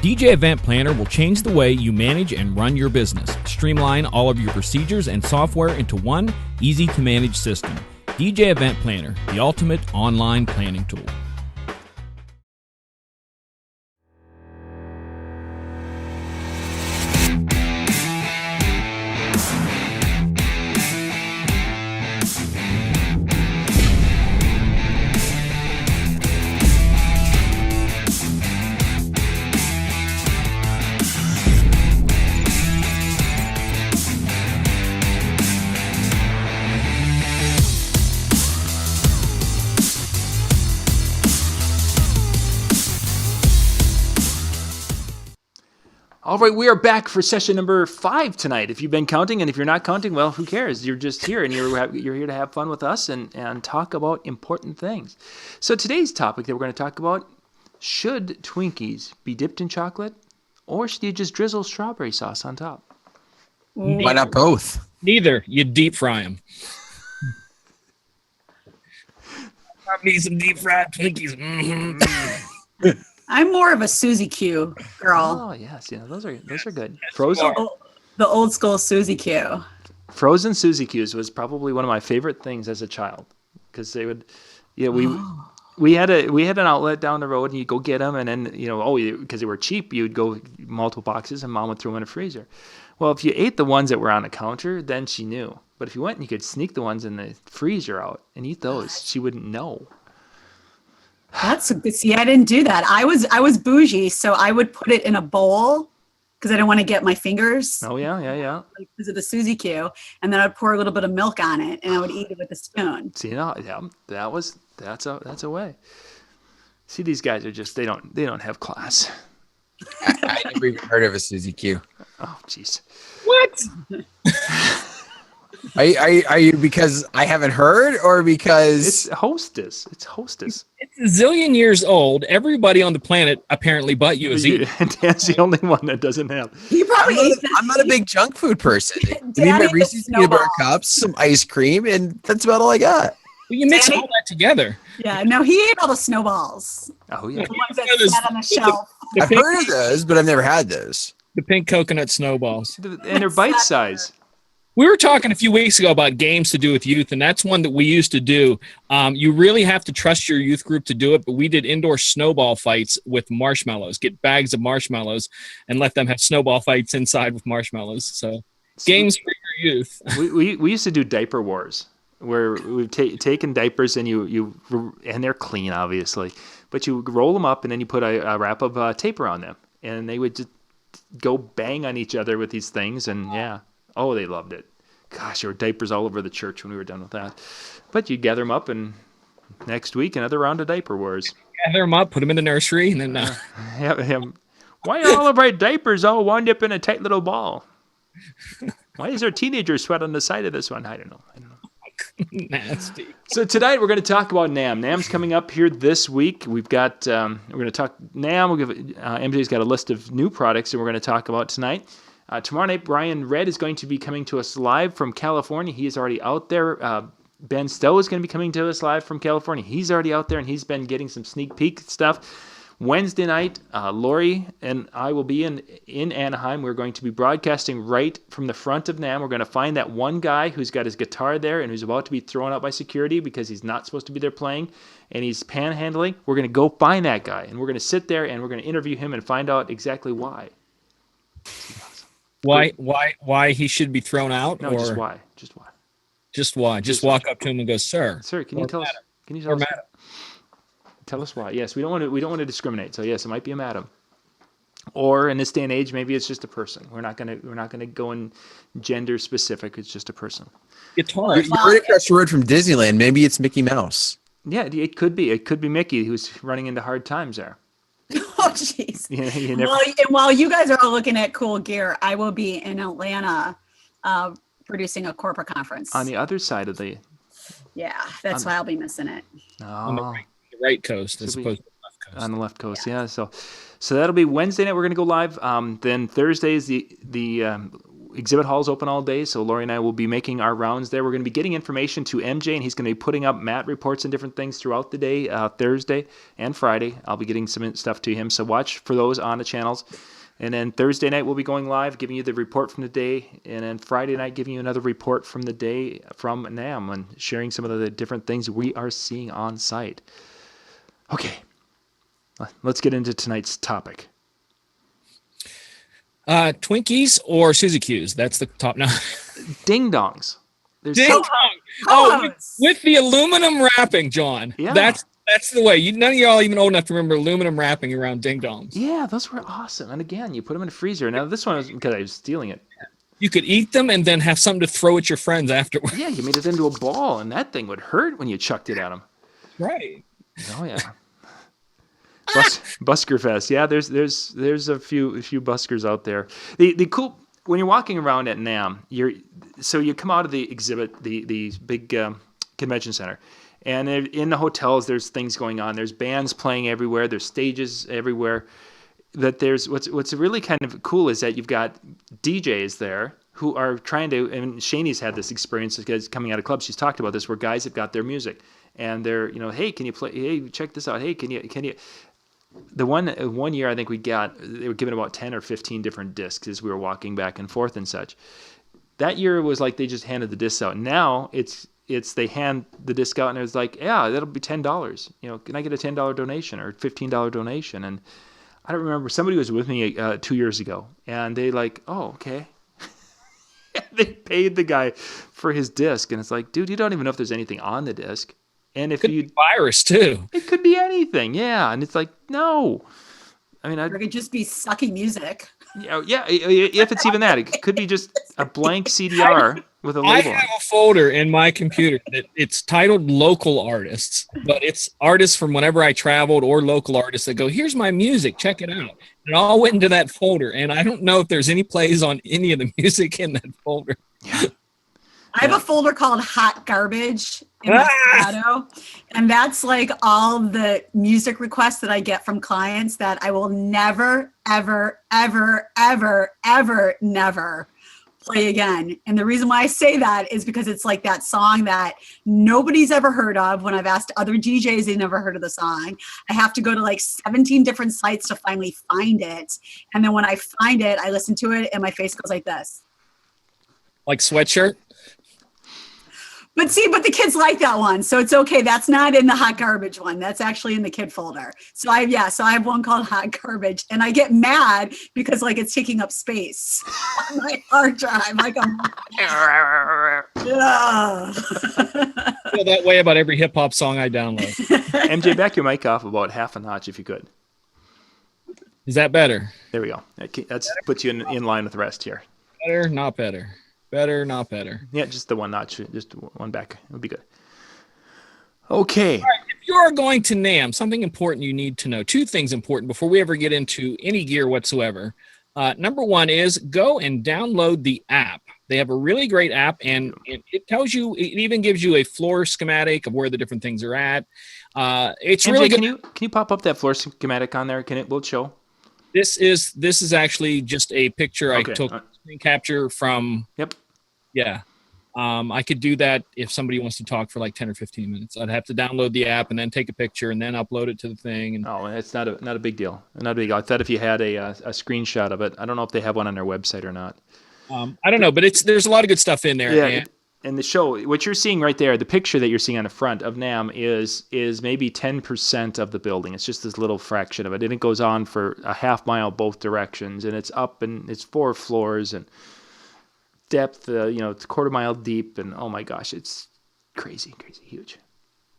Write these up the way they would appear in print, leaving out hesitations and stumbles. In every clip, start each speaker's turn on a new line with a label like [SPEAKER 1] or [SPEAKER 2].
[SPEAKER 1] DJ Event Planner will change the way you manage and run your business. Streamline all of your procedures and software into one easy-to-manage system. DJ Event Planner, the ultimate online planning tool.
[SPEAKER 2] All right, we are back for session number 5 tonight. If you've been counting, and if you're not counting, well, who cares? You're just here, and you're here to have fun with us and talk about important things. So today's topic that we're going to talk about, should Twinkies be dipped in chocolate, or should you just drizzle strawberry sauce on top?
[SPEAKER 3] Why not both?
[SPEAKER 1] Neither. You deep fry them. I need some deep fried Twinkies. Mm-hmm.
[SPEAKER 4] I'm more of a Suzy Q girl.
[SPEAKER 2] Oh yes, those are good. Frozen,
[SPEAKER 4] the old school Suzy Q.
[SPEAKER 2] Frozen Suzy Q's was probably one of my favorite things as a child, because they would, we had an outlet down the road, and you go get them, and then because they were cheap, you'd go multiple boxes, and Mom would throw them in a freezer. Well, if you ate the ones that were on the counter, then she knew. But if you went and you could sneak the ones in the freezer out and eat those, she wouldn't know.
[SPEAKER 4] See, I didn't do that. I was bougie, so I would put it in a bowl because I didn't want to get my fingers.
[SPEAKER 2] Oh yeah.
[SPEAKER 4] Because of the Suzy Q, and then I'd pour a little bit of milk on it, and I would eat it with a spoon.
[SPEAKER 2] See, that's a way. See, these guys are just they don't have class.
[SPEAKER 3] I never even heard of a Suzy Q.
[SPEAKER 2] Oh, jeez.
[SPEAKER 1] What?
[SPEAKER 3] Are you because I haven't heard, or because
[SPEAKER 2] it's Hostess? It's Hostess.
[SPEAKER 1] It's a zillion years old. Everybody on the planet, apparently, but you, is eating.
[SPEAKER 2] And Dan's the only one that doesn't have.
[SPEAKER 4] You probably
[SPEAKER 3] I'm not a big junk food person. I need my Reese's peanut butter cups, some ice cream, and that's about all I got.
[SPEAKER 1] Well, you mix all that together.
[SPEAKER 4] Yeah, no, he ate all the snowballs.
[SPEAKER 2] Oh yeah.
[SPEAKER 4] The ones that sat on the shelf.
[SPEAKER 3] I've heard of those, but I've never had those.
[SPEAKER 1] The pink coconut snowballs.
[SPEAKER 2] And they're bite size.
[SPEAKER 1] We were talking a few weeks ago about games to do with youth, and that's one that we used to do. You really have to trust your youth group to do it, but we did indoor snowball fights with marshmallows. Get bags of marshmallows and let them have snowball fights inside with marshmallows. So games for your youth.
[SPEAKER 2] We used to do diaper wars, where we've taken diapers and and they're clean, obviously, but you roll them up and then you put a wrap of tape around them, and they would just go bang on each other with these things, and yeah. Oh, they loved it. Gosh, there were diapers all over the church when we were done with that. But you gather them up, and next week, another round of diaper wars.
[SPEAKER 1] Gather them up, put them in the nursery, and then...
[SPEAKER 2] Why are all of our diapers all wound up in a tight little ball? Why is there teenager sweat on the side of this one? I don't know.
[SPEAKER 1] Nasty.
[SPEAKER 2] So tonight we're going to talk about NAMM. NAMM's coming up here this week. We've got we're going to talk NAMM. We'll give MJ's got a list of new products that we're going to talk about tonight. Tomorrow night, Brian Red is going to be coming to us live from California. He is already out there. Ben Stowe is going to be coming to us live from California. He's already out there, and he's been getting some sneak peek stuff. Wednesday night, Lori and I will be in Anaheim. We're going to be broadcasting right from the front of NAMM. We're going to find that one guy who's got his guitar there and who's about to be thrown out by security because he's not supposed to be there playing, and he's panhandling. We're going to go find that guy, and we're going to sit there, and we're going to interview him and find out exactly why.
[SPEAKER 1] Why he should be thrown out?
[SPEAKER 2] No,
[SPEAKER 1] or
[SPEAKER 2] just why. Just why.
[SPEAKER 1] Just why? Just walk up to him and go, "Sir,
[SPEAKER 2] can you tell us? Can you tell us? Tell us why? Yes, we don't want to discriminate. So yes, it might be a madam, or in this day and age, maybe it's just a person. We're not gonna go in gender specific. It's just a person.
[SPEAKER 1] Guitar.
[SPEAKER 3] You're right across the road from Disneyland. Maybe it's Mickey Mouse.
[SPEAKER 2] Yeah, it could be. It could be Mickey who's running into hard times there.
[SPEAKER 4] Oh, jeez. While you guys are all looking at cool gear, I will be in Atlanta producing a corporate conference.
[SPEAKER 2] On the other side of the...
[SPEAKER 4] Yeah, that's why I'll be missing it.
[SPEAKER 1] On the right coast as opposed to the left coast.
[SPEAKER 2] On the left coast, yeah. So that'll be Wednesday night. We're going to go live. Then Thursday is the exhibit hall's open all day, so Lori and I will be making our rounds there. We're going to be getting information to MJ, and he's going to be putting up Matt reports and different things throughout the day, Thursday and Friday. I'll be getting some stuff to him, so watch for those on the channels. And then Thursday night, we'll be going live, giving you the report from the day. And then Friday night, giving you another report from the day from NAM and sharing some of the different things we are seeing on site. Okay, let's get into tonight's topic.
[SPEAKER 1] Twinkies or Suzuki's? That's the top now.
[SPEAKER 2] Ding dongs.
[SPEAKER 1] Ding dong. Oh, with the aluminum wrapping, John.
[SPEAKER 2] Yeah.
[SPEAKER 1] That's the way. None of y'all even old enough to remember aluminum wrapping around ding dongs.
[SPEAKER 2] Yeah, those were awesome. And again, you put them in the freezer. Now this one was because I was stealing it.
[SPEAKER 1] You could eat them and then have something to throw at your friends afterwards.
[SPEAKER 2] Yeah, you made it into a ball, and that thing would hurt when you chucked it at them.
[SPEAKER 1] Right.
[SPEAKER 2] Oh yeah. Busker Fest. Yeah, there's a few buskers out there. The cool when you're walking around at NAM, you come out of the exhibit, the big convention center. And in the hotels, there's things going on. There's bands playing everywhere. There's stages everywhere. That there's what's really kind of cool is that you've got DJs there who are trying to. And Shani's had this experience because coming out of clubs, she's talked about this where guys have got their music and they're hey, can you play? Hey, check this out. Hey, can you? The one year I think they were giving about 10 or 15 different discs as we were walking back and forth and such. That year was like they just handed the discs out. Now it's they hand the disc out and it was like, yeah, that'll be $10. Can I get a $10 donation or $15 donation? And I don't remember. Somebody was with me 2 years ago, and they like, oh, okay. They paid the guy for his disc, and it's like, dude, you don't even know if there's anything on the disc. And if
[SPEAKER 1] could be virus too,
[SPEAKER 2] it could be anything, yeah. And it's like, no. I mean,
[SPEAKER 4] it could just be sucky music.
[SPEAKER 2] Yeah. If it's even that, it could be just a blank CDR with a label.
[SPEAKER 1] I have a folder in my computer that it's titled "Local Artists," but it's artists from whenever I traveled or local artists that go, "Here's my music, check it out." And it all went into that folder, and I don't know if there's any plays on any of the music in that folder.
[SPEAKER 2] Yeah.
[SPEAKER 4] I have a folder called Hot Garbage in my shadow, and that's like all the music requests that I get from clients that I will never, ever, ever, ever, ever, never play again. And the reason why I say that is because it's like that song that nobody's ever heard of. When I've asked other DJs, they never heard of the song. I have to go to like 17 different sites to finally find it. And then when I find it, I listen to it and my face goes like this. Like
[SPEAKER 1] Sweatshirt?
[SPEAKER 4] But the kids like that one, so it's okay. That's not in the Hot Garbage one. That's actually in the kid folder. So I have one called Hot Garbage, and I get mad because like it's taking up space on my hard drive. Like
[SPEAKER 1] I feel that way about every hip hop song I download.
[SPEAKER 2] MJ, back your mic off about half a notch if you could.
[SPEAKER 1] Is that better?
[SPEAKER 2] There we go. That's puts you in line with the rest here.
[SPEAKER 1] Better, not better. Better, not better.
[SPEAKER 2] Yeah, just the one notch, just one back. It would be good. Okay.
[SPEAKER 1] All right, if you're going to NAM, something important you need to know. Two things important before we ever get into any gear whatsoever. Number one is go and download the app. They have a really great app, and it tells you, it even gives you a floor schematic of where the different things are at. It's MJ, really good.
[SPEAKER 2] Can you pop up that floor schematic on there? Will it show?
[SPEAKER 1] This is actually just a picture I took screen capture from.
[SPEAKER 2] Yep.
[SPEAKER 1] Yeah. I could do that if somebody wants to talk for like 10 or 15 minutes. I'd have to download the app and then take a picture and then upload it to the thing. And
[SPEAKER 2] it's not a big deal. Not a big deal. I thought if you had a screenshot of it, I don't know if they have one on their website or not.
[SPEAKER 1] I don't know, but there's a lot of good stuff in there.
[SPEAKER 2] Yeah. And the show, what you're seeing right there, the picture that you're seeing on the front of NAM is maybe 10% of the building. It's just this little fraction of it. And it goes on for a half mile both directions. And it's up and it's 4 floors and depth, it's a quarter mile deep. And oh my gosh, it's crazy, huge.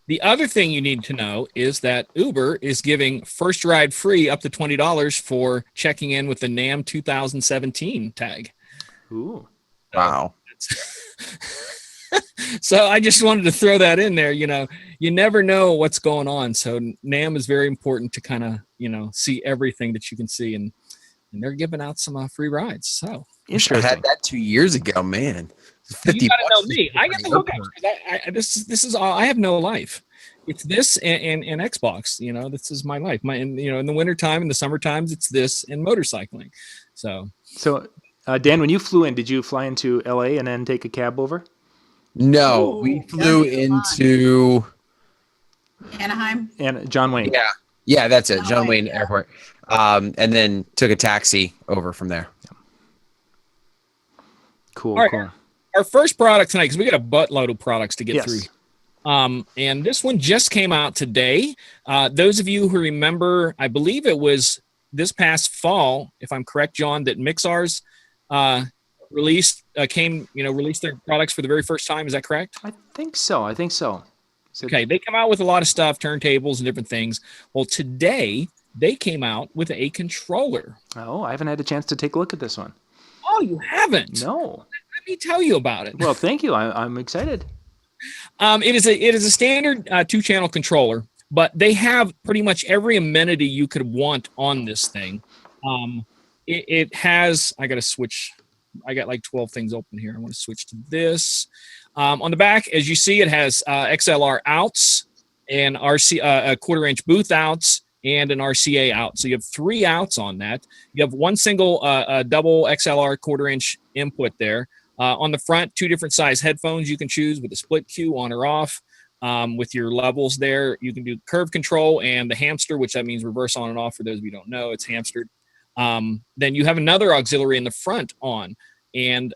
[SPEAKER 1] The other thing you need to know is that Uber is giving first ride free up to $20 for checking in with the NAM 2017 tag.
[SPEAKER 2] Ooh.
[SPEAKER 3] Wow.
[SPEAKER 1] So I just wanted to throw that in there. You never know what's going on. So NAM is very important to kind of, see everything that you can see. And they're giving out some free rides. So
[SPEAKER 3] I had that 2 years ago, man. 50
[SPEAKER 1] you gotta know me. I get the hookups. This is all. I have no life. It's this and Xbox. This is my life. In the winter time, in the summer times, it's this and motorcycling. So
[SPEAKER 2] Dan, when you flew in, did you fly into LA and then take a cab over?
[SPEAKER 3] No,
[SPEAKER 4] Ooh,
[SPEAKER 3] we flew
[SPEAKER 4] that'd be
[SPEAKER 3] into
[SPEAKER 4] Anaheim.
[SPEAKER 2] And John Wayne.
[SPEAKER 3] yeah, that's it, John Wayne
[SPEAKER 4] Yeah.
[SPEAKER 3] Airport, and then took a taxi over from there.
[SPEAKER 2] Cool,
[SPEAKER 1] All right.
[SPEAKER 2] cool.
[SPEAKER 1] Our first product tonight, because we got a buttload of products to get through.
[SPEAKER 2] Yes.
[SPEAKER 1] And this one just came out today. Those of you who remember, I believe it was this past fall, if I'm correct, John, that Mixars released their products for the very first time. Is that correct?
[SPEAKER 2] I think so.
[SPEAKER 1] Okay, they come out with a lot of stuff, turntables and different things. Well, today they came out with a controller.
[SPEAKER 2] Oh, I haven't had a chance to take a look at this one.
[SPEAKER 1] Oh, you haven't?
[SPEAKER 2] No.
[SPEAKER 1] Let me tell you about it.
[SPEAKER 2] Well, thank you. I'm excited.
[SPEAKER 1] It is a standard 2-channel controller, but they have pretty much every amenity you could want on this thing. It has. I got to switch. I got like 12 things open here. I want to switch to this. On the back, as you see, it has XLR outs and RC a 1/4-inch booth outs and an RCA out. So you have 3 outs on that. You have one single double XLR 1/4-inch input there. On the front, 2 different size headphones you can choose with a split cue on or off. With your levels there, you can do curve control and the hamster, which that means reverse on and off. For those of you who don't know, it's hamstered. Then you have another auxiliary in the front on, and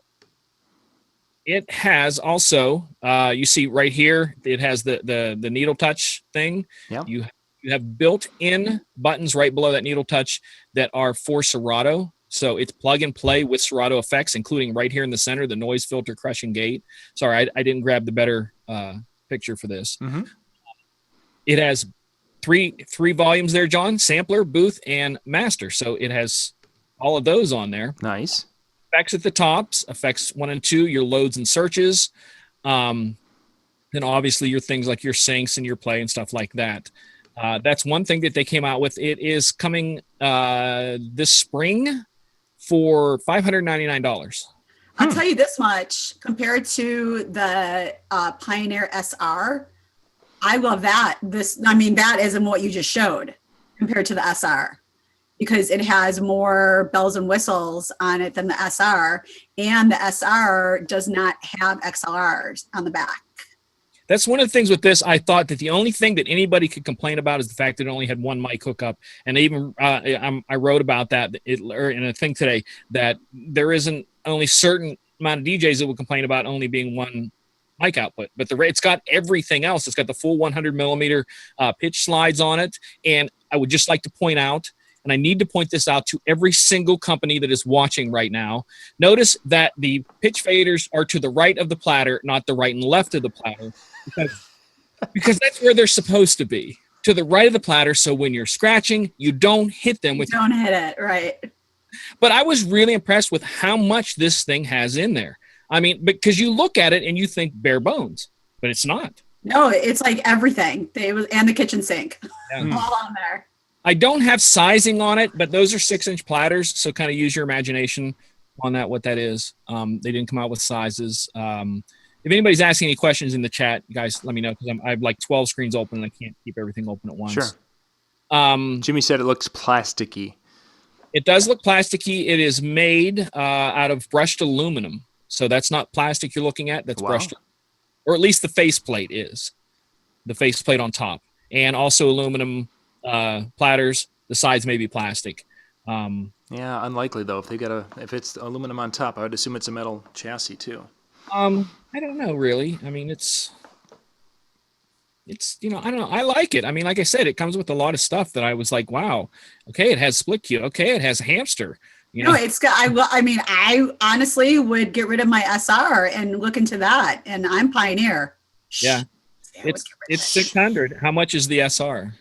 [SPEAKER 1] it has also, you see right here, it has the needle touch thing.
[SPEAKER 2] Yeah.
[SPEAKER 1] You have built-in buttons right below that needle touch that are for Serato. So it's plug and play with Serato effects, including right here in the center, the noise filter, crushing gate. Sorry, I didn't grab the better picture for this.
[SPEAKER 2] Mm-hmm.
[SPEAKER 1] It has three volumes there, John: sampler, booth, and master. So it has all of those on there.
[SPEAKER 2] Nice.
[SPEAKER 1] Effects at the tops, effects 1 and 2, your loads and searches. Then obviously your things like your syncs and your play and stuff like that. That's one thing that they came out with. It is coming this spring for $599.
[SPEAKER 4] I'll tell you this much, compared to the Pioneer SR, I love that. That isn't what you just showed compared to the SR, because it has more bells and whistles on it than the SR, and the SR does not have XLRs on the back.
[SPEAKER 1] That's one of the things with this. I thought that the only thing that anybody could complain about is the fact that it only had one mic hookup. And even I wrote about that in a thing today, that there isn't only certain amount of DJs that would complain about only being one mic output. But it's got everything else. It's got the full 100 millimeter pitch slides on it. And I would just like to point out, and I need to point this out to every single company that is watching right now. Notice that the pitch faders are to the right of the platter, not the right and left of the platter, because that's where they're supposed to be, to the right of the platter. So when you're scratching, you don't hit them with.
[SPEAKER 4] Don't hit it, right?
[SPEAKER 1] But I was really impressed with how much this thing has in there. I mean, because you look at it and you think bare bones, but it's not.
[SPEAKER 4] No, it's like everything. And the kitchen sink,
[SPEAKER 1] Yeah.
[SPEAKER 4] all on there.
[SPEAKER 1] I don't have sizing on it, but those are 6-inch platters. So kind of use your imagination on that, what that is. They didn't come out with sizes. If anybody's asking any questions in the chat, guys, let me know, because I have like 12 screens open and I can't keep everything open at once.
[SPEAKER 2] Sure. Jimmy said it looks plasticky.
[SPEAKER 1] It does look plasticky. It is made out of brushed aluminum. So that's not plastic you're looking at. That's brushed, or at least the faceplate is. The faceplate on top. And also aluminum platters. The sides may be plastic.
[SPEAKER 2] Yeah, unlikely though. If it's aluminum on top, I would assume it's a metal chassis too.
[SPEAKER 1] I don't know really. I mean, it's I don't know. I like it. I mean, like I said, it comes with a lot of stuff that I was like, wow. Okay, it has split cue. Okay, it has a hamster.
[SPEAKER 4] No, it's got. I honestly would get rid of my SR and look into that. And I'm Pioneer.
[SPEAKER 1] Yeah, it's $600. How much is the SR?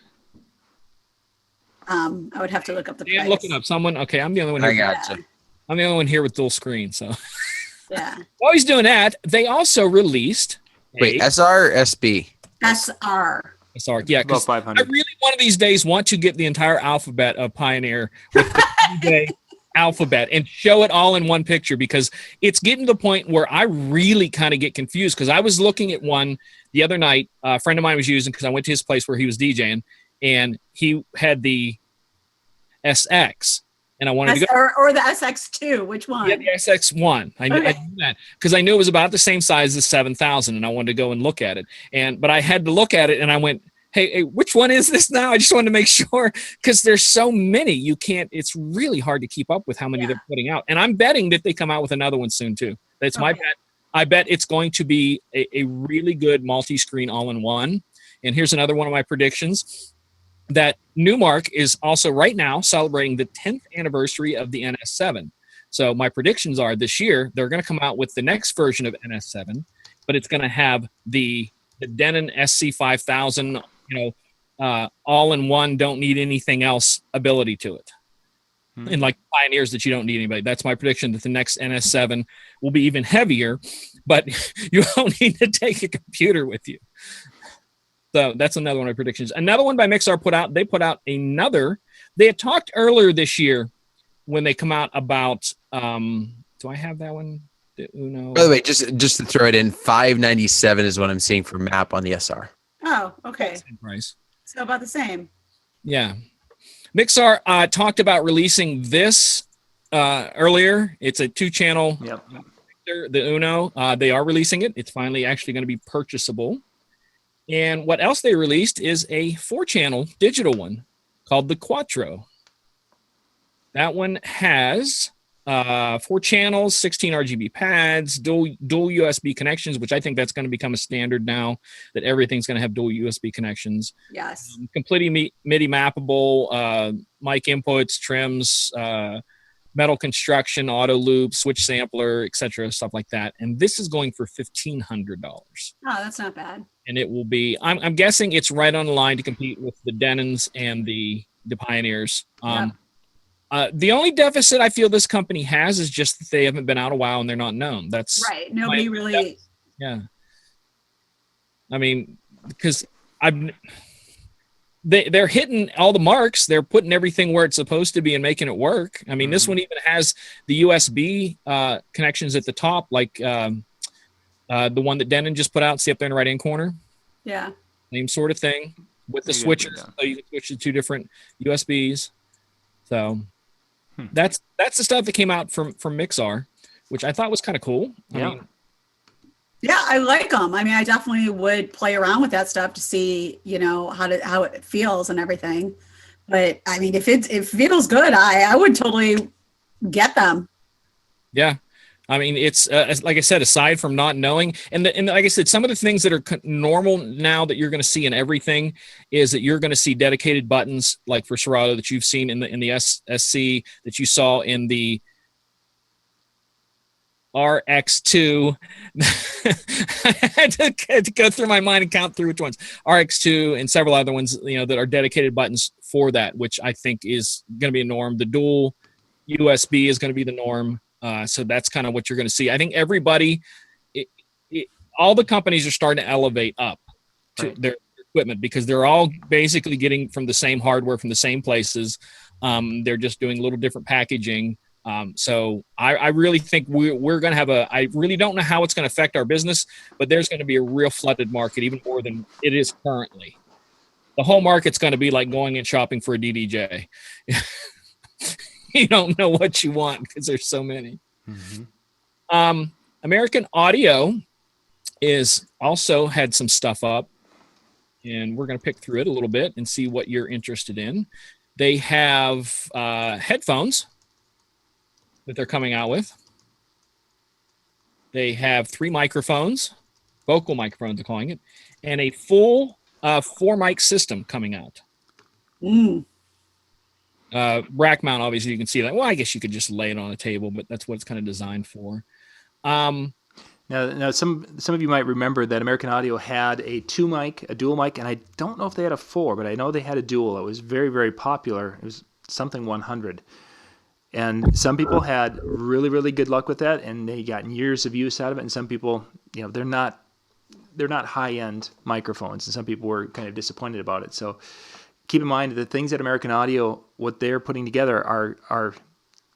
[SPEAKER 4] I would have to look up the price.
[SPEAKER 1] I'm looking up someone. Okay, I'm the only one.
[SPEAKER 3] I gotcha.
[SPEAKER 1] I'm the only one here with dual screen. So
[SPEAKER 4] yeah.
[SPEAKER 1] While he's doing that, they also released.
[SPEAKER 3] SR or SB?
[SPEAKER 4] SR.
[SPEAKER 1] SR. Yeah, because I
[SPEAKER 2] 500.
[SPEAKER 1] really one of these days want to get the entire alphabet of Pioneer with the DJ alphabet and show it all in one picture, because it's getting to the point where I really kind of get confused, because I was looking at one the other night. A friend of mine was using, because I went to his place where he was DJing, and he had the SX, and I wanted to go.
[SPEAKER 4] Or the SX2, which one?
[SPEAKER 1] Yeah, the SX1. I knew that because I knew it was about the same size as 7000, and I wanted to go and look at it. But I had to look at it, and I went, hey, which one is this now? I just wanted to make sure because there's so many. You can't. It's really hard to keep up with how many they're putting out. And I'm betting that they come out with another one soon too. That's my bet. I bet it's going to be a really good multi-screen all-in-one. And here's another one of my predictions. That Newmark is also right now celebrating the 10th anniversary of the NS7. So my predictions are this year, they're going to come out with the next version of NS7, but it's going to have the Denon SC5000, all-in-one, don't need anything else ability to it. And like Pioneers that you don't need anybody. That's my prediction that the next NS7 will be even heavier, but you don't need to take a computer with you. So that's another one of my predictions. Another one by Mixar they put out another. They had talked earlier this year when they come out about, do I have that one? The Uno.
[SPEAKER 3] By the way, just to throw it in, $597 is what I'm seeing for map on the SR.
[SPEAKER 4] Oh, okay.
[SPEAKER 1] Same price.
[SPEAKER 4] So about the same.
[SPEAKER 1] Yeah. Mixar talked about releasing this earlier. It's a 2-channel.
[SPEAKER 2] Yep.
[SPEAKER 1] The Uno. They are releasing it. It's finally actually going to be purchasable. And what else they released is a 4-channel digital one called the Quattro. That one has 4 channels, 16 RGB pads, dual USB connections, which I think that's going to become a standard now, that everything's going to have dual USB connections.
[SPEAKER 4] Yes.
[SPEAKER 1] Completely MIDI mappable, mic inputs, trims, metal construction, auto loop, switch sampler, etc., stuff like that. And this is going for $1,500.
[SPEAKER 4] Oh, that's not bad.
[SPEAKER 1] And it will be, I'm guessing it's right on the line to compete with the Denons and the Pioneers. The only deficit I feel this company has is just that they haven't been out a while and they're not known. That's
[SPEAKER 4] right. Nobody really.
[SPEAKER 1] Yeah. I mean, because they're hitting all the marks. They're putting everything where it's supposed to be and making it work. I mean, this one even has the USB connections at the top, like the one that Denon just put out. See up there in the right-hand corner?
[SPEAKER 4] Yeah.
[SPEAKER 1] Same sort of thing with the switches. So you can switch to 2 different USBs. So that's the stuff that came out from Mixar, which I thought was kind of cool.
[SPEAKER 4] Yeah, I like them. I mean, I definitely would play around with that stuff to see, how it feels and everything. But I mean, if it feels good, I would totally get them. Yeah.
[SPEAKER 1] I mean, it's like I said, aside from not knowing, and like I said, some of the things that are normal now that you're going to see in everything is that you're going to see dedicated buttons, like for Serato that you've seen in the SC, that you saw in the RX2. I had to go through my mind and count through which ones. RX2 and several other ones, that are dedicated buttons for that, which I think is going to be a norm. The dual USB is going to be the norm. So that's kind of what you're going to see. I think everybody, all the companies are starting to elevate up to their equipment because they're all basically getting from the same hardware from the same places. They're just doing a little different packaging. So I really think we're going to have I really don't know how it's going to affect our business, but there's going to be a real flooded market, even more than it is currently. The whole market's going to be like going and shopping for a DDJ. You don't know what you want because there's so many. Mm-hmm. American Audio is also had some stuff up, and we're going to pick through it a little bit and see what you're interested in. They have headphones that they're coming out with. They have 3 microphones, vocal microphones they're calling it, and a full 4-mic system coming out. Rack mount, obviously you can see that. Well, I guess you could just lay it on a table, but that's what it's kind of designed for.
[SPEAKER 2] Now some of you might remember that American Audio had a dual mic, and I don't know if they had a 4, but I know they had a dual. It was very, very popular. It was something 100. And some people had really, really good luck with that, and they got years of use out of it. And some people, they're not high-end microphones, and some people were kind of disappointed about it. So keep in mind the things at American Audio, what they're putting together are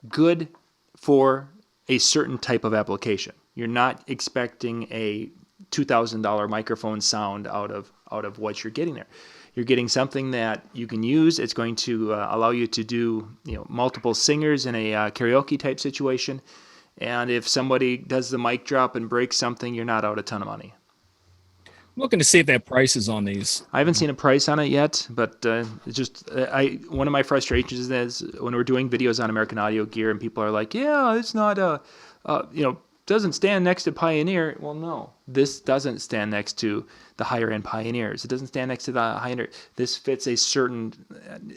[SPEAKER 2] good for a certain type of application. You're not expecting a $2,000 microphone sound out of what you're getting there. You're getting something that you can use. It's going to allow you to do multiple singers in a karaoke type situation. And if somebody does the mic drop and breaks something, you're not out a ton of money.
[SPEAKER 1] I'm looking to see if they have prices on these.
[SPEAKER 2] I haven't seen a price on it yet, but it's just one of my frustrations is when we're doing videos on American Audio gear and people are like, yeah, it's not doesn't stand next to Pioneer. Well, no, this doesn't stand next to the higher end Pioneers. It doesn't stand next to the higher. This fits a certain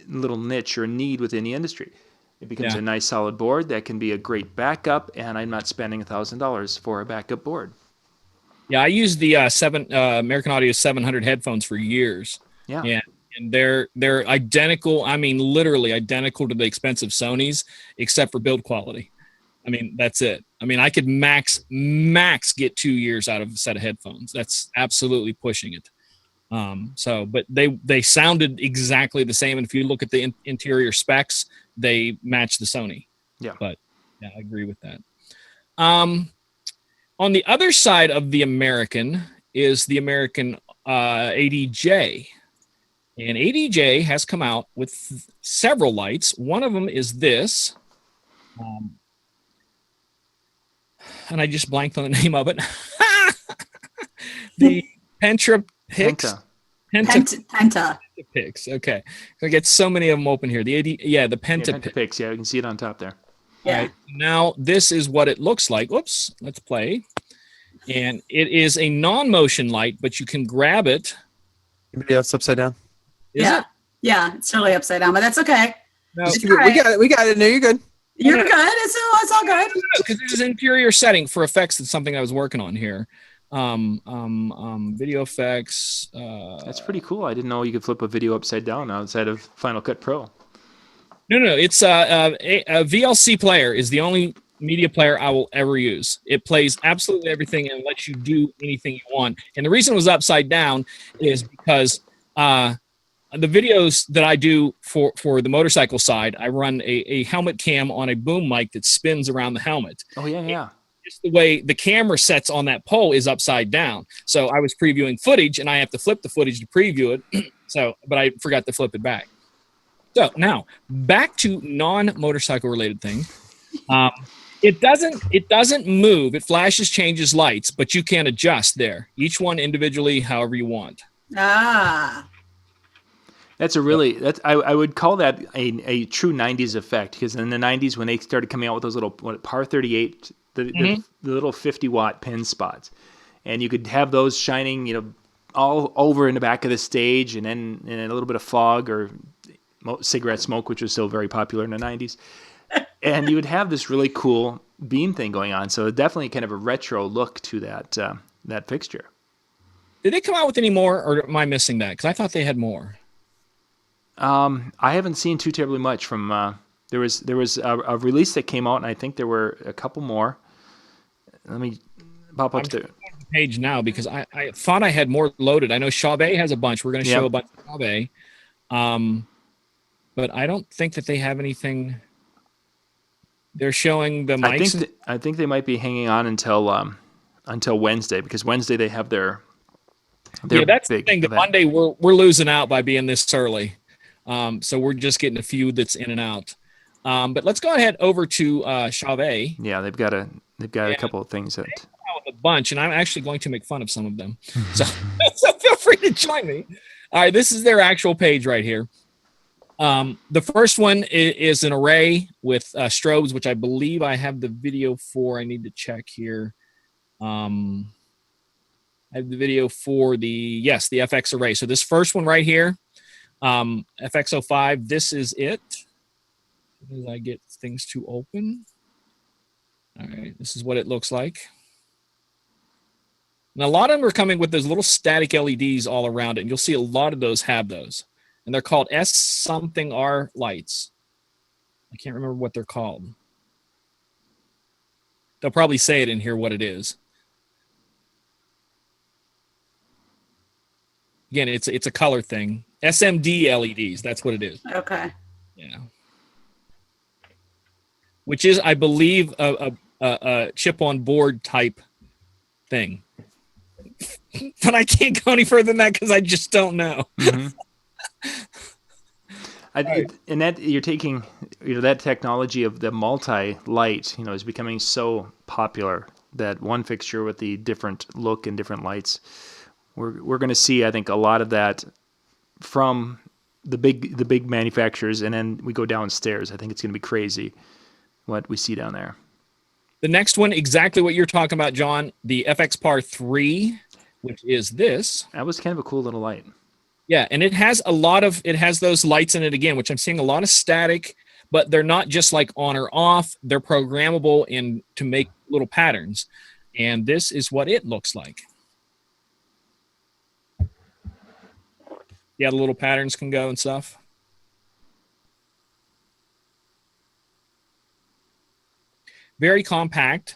[SPEAKER 2] little niche or need within the industry. It becomes a nice solid board that can be a great backup, and I'm not spending $1,000 for a backup board.
[SPEAKER 1] Yeah, I used the American Audio 700 headphones for years.
[SPEAKER 2] Yeah.
[SPEAKER 1] And they're identical. I mean, literally identical to the expensive Sonys, except for build quality. I mean, that's it. I mean, I could max get 2 years out of a set of headphones. That's absolutely pushing it. But they sounded exactly the same. And if you look at the interior specs, they match the Sony.
[SPEAKER 2] Yeah.
[SPEAKER 1] But yeah, I agree with that. On the other side of the American is the American ADJ. And ADJ has come out with several lights. One of them is this. And I just blanked on the name of it. The Penta Pix.
[SPEAKER 4] Penta.
[SPEAKER 1] Pix. Okay. I get so many of them open here. The Penta
[SPEAKER 2] Pix. Yeah, you can see it on top there.
[SPEAKER 4] Yeah.
[SPEAKER 1] Right. Now, this is what it looks like. Oops. Let's play. And it is a non-motion light, but you can grab it.
[SPEAKER 3] Anybody else upside down?
[SPEAKER 1] Is
[SPEAKER 4] yeah.
[SPEAKER 1] it?
[SPEAKER 4] Yeah, it's totally upside down, but that's okay.
[SPEAKER 1] No,
[SPEAKER 3] We got it. No, you're good.
[SPEAKER 4] You're good. It's all good.
[SPEAKER 1] because there's an interior setting for effects. That's something I was working on here. Video effects.
[SPEAKER 2] That's pretty cool. I didn't know you could flip a video upside down outside of Final Cut Pro.
[SPEAKER 1] No. It's a VLC player is the only media player I will ever use. It plays absolutely everything and lets you do anything you want. And the reason it was upside down is because the videos that I do for the motorcycle side, I run a helmet cam on a boom mic that spins around the helmet.
[SPEAKER 2] Oh, yeah.
[SPEAKER 1] Just the way the camera sets on that pole is upside down. So I was previewing footage, and I have to flip the footage to preview it. But I forgot to flip it back. So now back to non-motorcycle related thing. It doesn't move. It flashes, changes lights, but you can adjust there. Each one individually, however you want.
[SPEAKER 2] That's I would call that a true 90s effect, because in the 90s when they started coming out with those little par 38, the little 50-watt pin spots, and you could have those shining, all over in the back of the stage, and then in a little bit of fog or cigarette smoke, which was still very popular in the 90s. And you would have this really cool beam thing going on. So definitely kind of a retro look to that fixture.
[SPEAKER 1] Did they come out with any more, or am I missing that? Because I thought they had more.
[SPEAKER 2] I haven't seen too terribly much from. There was a release that came out, and I think there were a couple more. Let me pop up to the
[SPEAKER 1] page now, because I thought I had more loaded. I know Chauvet has a bunch. We're going to show a bunch of Chauvet. But I don't think that they have anything. They're showing the mics.
[SPEAKER 2] I think they might be hanging on until Wednesday, because Wednesday they have their
[SPEAKER 1] that's
[SPEAKER 2] big
[SPEAKER 1] the thing. The
[SPEAKER 2] event.
[SPEAKER 1] Monday we're losing out by being this early. So we're just getting a few that's in and out. But let's go ahead over to Chauvet.
[SPEAKER 2] Yeah, they've got a couple of things that.
[SPEAKER 1] A bunch, and I'm actually going to make fun of some of them. So feel free to join me. All right, this is their actual page right here. The first one is an array with strobes, which I believe I have the video for. I need to check here. I have the video for the FX array. So this first one right here, FX05, this is it. As I get things to open. All right, this is what it looks like. Now, a lot of them are coming with those little static LEDs all around it, and you'll see a lot of those have those. And they're called S-something R lights. I can't remember what they're called. They'll probably say it in here what it is. Again, it's a color thing. SMD LEDs, that's what it is.
[SPEAKER 4] Okay.
[SPEAKER 1] Yeah. Which is, I believe, a chip on board type thing. But I can't go any further than that because I just don't know.
[SPEAKER 2] Mm-hmm. And that you're taking, that technology of the multi-light, is becoming so popular that one fixture with the different look and different lights. We're going to see, I think, a lot of that from the big manufacturers, and then we go downstairs. I think it's going to be crazy what we see down there.
[SPEAKER 1] The next one, exactly what you're talking about, John, the FX Par 3, which is this.
[SPEAKER 2] That was kind of a cool little light.
[SPEAKER 1] Yeah, and it has those lights in it again, which I'm seeing a lot of static, but they're not just like on or off. They're programmable to make little patterns. And this is what it looks like. Yeah, the little patterns can go and stuff. Very compact.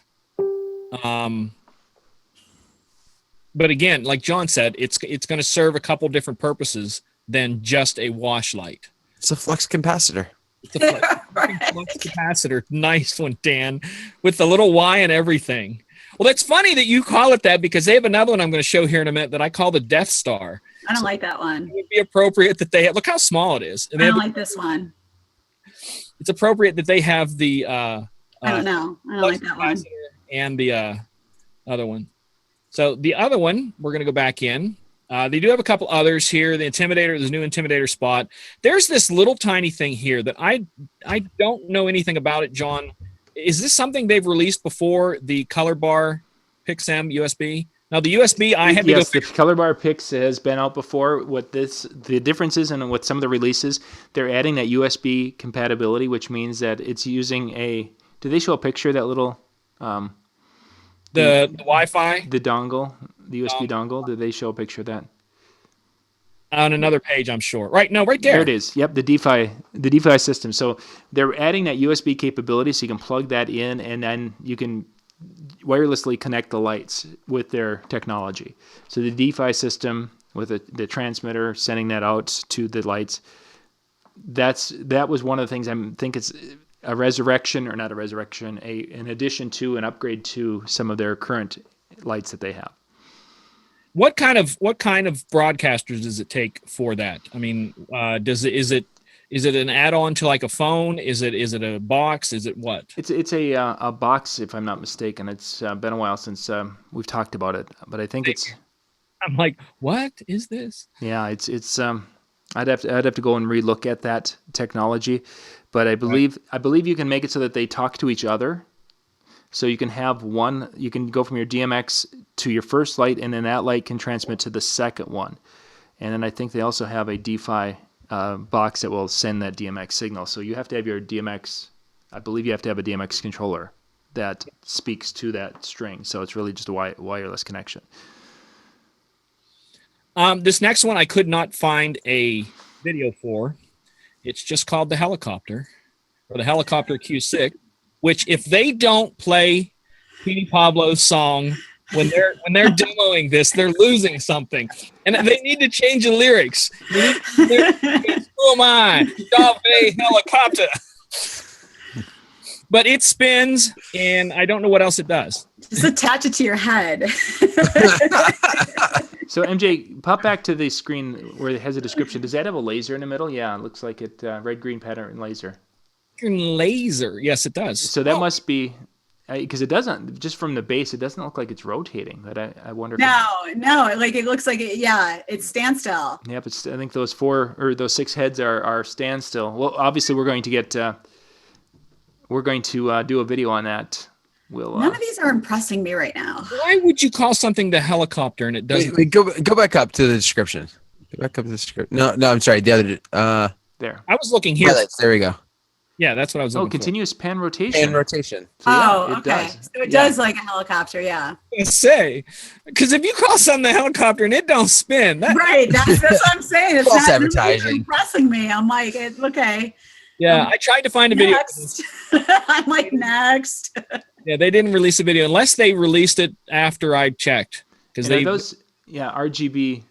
[SPEAKER 1] But again, like John said, it's going to serve a couple different purposes than just a wash light.
[SPEAKER 3] It's a flux capacitor.
[SPEAKER 1] It's a flux capacitor. Nice one, Dan, with the little Y and everything. Well, that's funny that you call it that, because they have another one I'm going to show here in a minute that I call the Death Star.
[SPEAKER 4] I don't like that one.
[SPEAKER 1] It would be appropriate that they have, look how small it is. And
[SPEAKER 4] I don't like this one.
[SPEAKER 1] It's appropriate that they have the
[SPEAKER 4] I don't know. I don't like that one.
[SPEAKER 1] And the other one. So the other one, we're going to go back in. They do have a couple others here. The Intimidator, there's a new Intimidator spot. There's this little tiny thing here that I don't know anything about it, John. Is this something they've released before, the Color Bar PixM USB? Now, the USB, I had to
[SPEAKER 2] Yes, the Color Bar Pix has been out before. The differences and what some of the releases, they're adding that USB compatibility, which means that it's using do they show a picture of that little...
[SPEAKER 1] the Wi-Fi?
[SPEAKER 2] The dongle, the USB dongle. Did they show a picture of that?
[SPEAKER 1] On another page, I'm sure. Right there.
[SPEAKER 2] There it is. Yep, the DeFi system. So they're adding that USB capability, so you can plug that in, and then you can wirelessly connect the lights with their technology. So the DeFi system with the transmitter sending that out to the lights. That was one of the things I think it's a resurrection, or not a resurrection, an addition to, an upgrade to some of their current lights that they have.
[SPEAKER 1] What kind of broadcasters does it take for that? I mean, is it an add-on to like a phone? Is it a box? Is it what?
[SPEAKER 2] It's a box, if I'm not mistaken. It's been a while since we've talked about it, but I think it's.
[SPEAKER 1] I'm like, what is this?
[SPEAKER 2] Yeah, it's. I'd have to go and relook at that technology, but I believe you can make it so that they talk to each other. So you can have one, you can go from your DMX to your first light, and then that light can transmit to the second one. And then I think they also have a DeFi box that will send that DMX signal. So you have to have your DMX, I believe you have to have a DMX controller that speaks to that string. So it's really just a wireless connection.
[SPEAKER 1] This next one I could not find a video for. It's just called the Helicopter, or the Helicopter Q6. Which, if they don't play Petey Pablo's song when they're demoing this, they're losing something, and they need to change the lyrics. Who am I? Dave Helicopter. But it spins, and I don't know what else it does.
[SPEAKER 4] Just attach it to your head.
[SPEAKER 2] So MJ, pop back to the screen where it has a description. Does that have a laser in the middle? Yeah, it looks like it. Red, green pattern laser.
[SPEAKER 1] Laser, yes, it does.
[SPEAKER 2] So that must be, because it doesn't, just from the base, it doesn't look like it's rotating. But I wonder.
[SPEAKER 4] No, like it looks like it's standstill.
[SPEAKER 2] Yep, I think those 6 heads are standstill. Well, obviously we're going to get, do a video on that.
[SPEAKER 4] None of these are impressing me right now.
[SPEAKER 1] Why would you call something the Helicopter and it doesn't?
[SPEAKER 3] Wait, go back up to the description. Go back up to the description. No, I'm sorry. The other.
[SPEAKER 2] There.
[SPEAKER 1] I was looking here.
[SPEAKER 3] Highlights. There we go.
[SPEAKER 1] Yeah, that's what I was looking
[SPEAKER 2] continuous pan rotation.
[SPEAKER 3] Pan rotation.
[SPEAKER 2] So,
[SPEAKER 4] yeah,
[SPEAKER 2] it
[SPEAKER 4] okay.
[SPEAKER 2] does.
[SPEAKER 4] So it does like a helicopter, yeah.
[SPEAKER 1] for. Say, because if you call something a helicopter and it don't spin,
[SPEAKER 4] right? That's what I'm saying. It's
[SPEAKER 3] false
[SPEAKER 4] not
[SPEAKER 3] advertising.
[SPEAKER 4] Really impressing me. I'm like, okay.
[SPEAKER 1] Yeah, I tried to find a video.
[SPEAKER 4] Next. I'm like, next.
[SPEAKER 1] Yeah, they didn't release a video unless they released it after I checked. Because RGBW.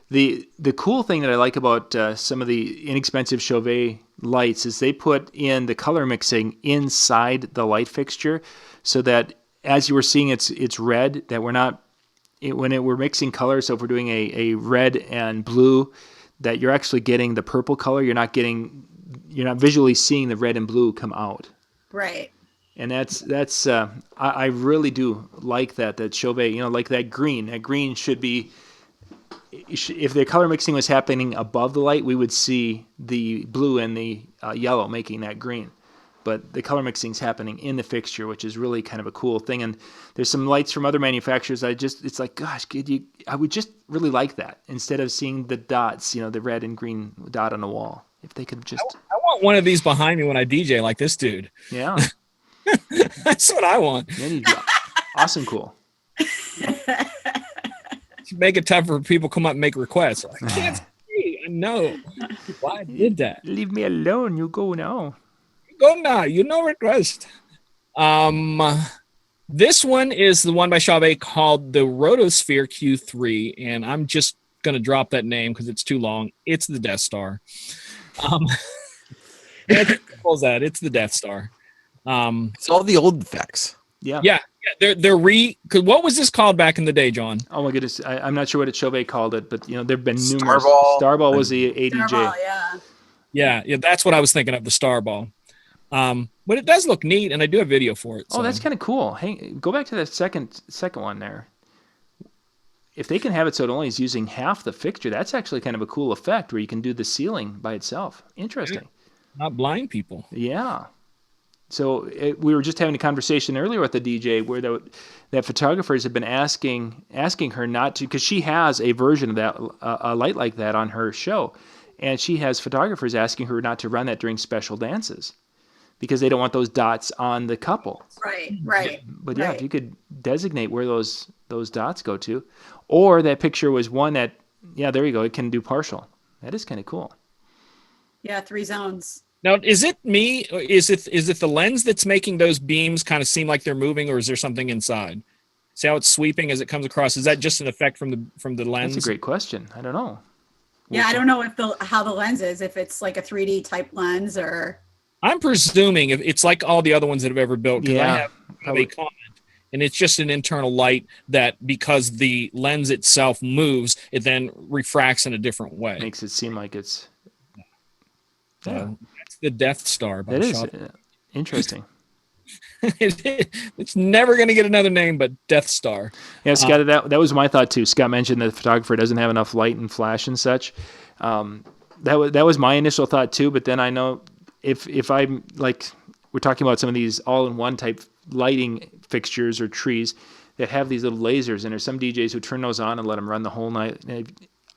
[SPEAKER 1] The cool thing that I like about some of the inexpensive Chauvet lights is they put in the color mixing inside the light fixture, so that as you were seeing it's red, that we're not
[SPEAKER 2] we're mixing colors, so if we're doing a red and blue, that you're actually getting the purple color. You're not visually seeing the red and blue come out.
[SPEAKER 4] Right.
[SPEAKER 2] And that's I really do like that Chauvet, like that green. That green should be, if the color mixing was happening above the light, we would see the blue and the yellow making that green. But the color mixing is happening in the fixture, which is really kind of a cool thing. And there's some lights from other manufacturers. It's like, gosh, I would just really like that instead of seeing the dots, the red and green dot on the wall. If they could just,
[SPEAKER 1] I want one of these behind me when I DJ, like this dude.
[SPEAKER 2] Yeah,
[SPEAKER 1] that's what I want.
[SPEAKER 2] Awesome, cool.
[SPEAKER 1] Make it tough for people to come up and make requests. I can't see. I know. Why I did that?
[SPEAKER 2] Leave me alone. You go now.
[SPEAKER 1] Go now. You no request. This one is the one by Chauvet called the Rotosphere Q3, and I'm just going to drop that name because it's too long. It's the Death Star. It's the Death Star.
[SPEAKER 3] It's all the old effects.
[SPEAKER 2] Yeah.
[SPEAKER 1] They're cause what was this called back in the day, John?
[SPEAKER 2] Oh my goodness, I'm not sure what Chauvet called it, but there've been numerous.
[SPEAKER 3] Starball
[SPEAKER 2] was the ADJ.
[SPEAKER 4] Starball,
[SPEAKER 1] Yeah, that's what I was thinking of, the Starball. But it does look neat, and I do have video for it.
[SPEAKER 2] Oh, that's kind of cool. Hey, go back to that second one there. If they can have it so it only is using half the fixture, that's actually kind of a cool effect where you can do the ceiling by itself. Interesting.
[SPEAKER 1] Not blind people.
[SPEAKER 2] Yeah. So we were just having a conversation earlier with the DJ where that photographers have been asking her not to, because she has a version of that, a light like that on her show, and she has photographers asking her not to run that during special dances because they don't want those dots on the couple.
[SPEAKER 4] Right.
[SPEAKER 2] But yeah, if you could designate where those dots go to, or that picture was one that, there you go, it can do partial. That is kind of cool.
[SPEAKER 4] Yeah, 3 zones.
[SPEAKER 1] Now, is it me? Or is it the lens that's making those beams kind of seem like they're moving, or is there something inside? See how it's sweeping as it comes across? Is that just an effect from the lens?
[SPEAKER 2] That's a great question. I don't know.
[SPEAKER 4] Yeah, I don't know how the lens is. If it's like a 3D type lens or.
[SPEAKER 1] I'm presuming if it's like all the other ones that have ever built. I have a comment, and it's just an internal light that because the lens itself moves, it then refracts in a different way.
[SPEAKER 2] Makes it seem like it's.
[SPEAKER 1] That's the Death Star.
[SPEAKER 2] That is interesting.
[SPEAKER 1] It's never going to get another name but Death Star.
[SPEAKER 2] Yeah, Scott, that was my thought too. Scott mentioned that the photographer doesn't have enough light and flash and such. That was my initial thought too. But then I know if I'm like we're talking about some of these all-in-one type lighting fixtures or trees that have these little lasers, and there's some DJs who turn those on and let them run the whole night.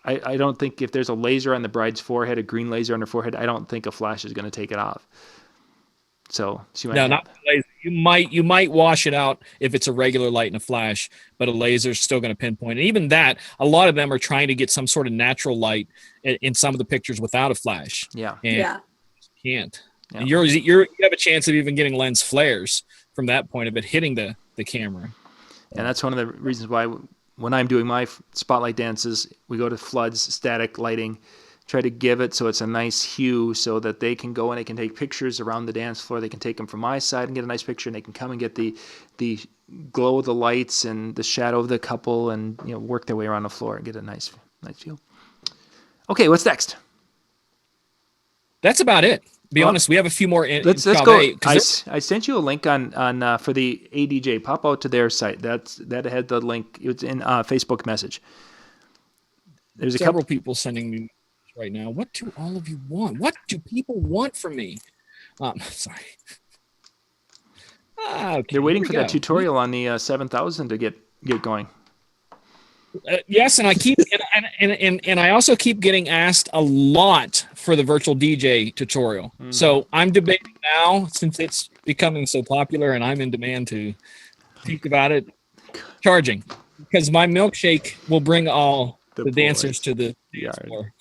[SPEAKER 2] I don't think if there's a laser on the bride's forehead, a green laser on her forehead, I don't think a flash is going to take it off. So she might
[SPEAKER 1] not laser. You might wash it out if it's a regular light and a flash, but a laser is still going to pinpoint. And even that, a lot of them are trying to get some sort of natural light in some of the pictures without a flash.
[SPEAKER 2] Yeah.
[SPEAKER 1] And
[SPEAKER 4] yeah.
[SPEAKER 1] You can't.
[SPEAKER 2] Yeah.
[SPEAKER 1] And you have a chance of even getting lens flares from that point of it hitting the camera.
[SPEAKER 2] And that's one of the reasons why when I'm doing my spotlight dances, we go to floods, static lighting, try to give it so it's a nice hue so that they can go and they can take pictures around the dance floor. They can take them from my side and get a nice picture, and they can come and get the glow of the lights and the shadow of the couple and work their way around the floor and get a nice view. Okay, what's next?
[SPEAKER 1] That's about it. Be honest, we have a few more.
[SPEAKER 2] Let's go. I sent you a link on for the ADJ. Pop out to their site. That had the link. It's in Facebook message. There's
[SPEAKER 1] several people sending me right now. What do all of you want? What do people want from me? Sorry. Okay,
[SPEAKER 2] they're waiting for that tutorial on the 7000 to get going.
[SPEAKER 1] Yes, and I keep and I also keep getting asked a lot for the virtual DJ tutorial. Mm-hmm. So I'm debating now, since it's becoming so popular and I'm in demand to think about it, charging, because my milkshake will bring all the dancers to the dance floor.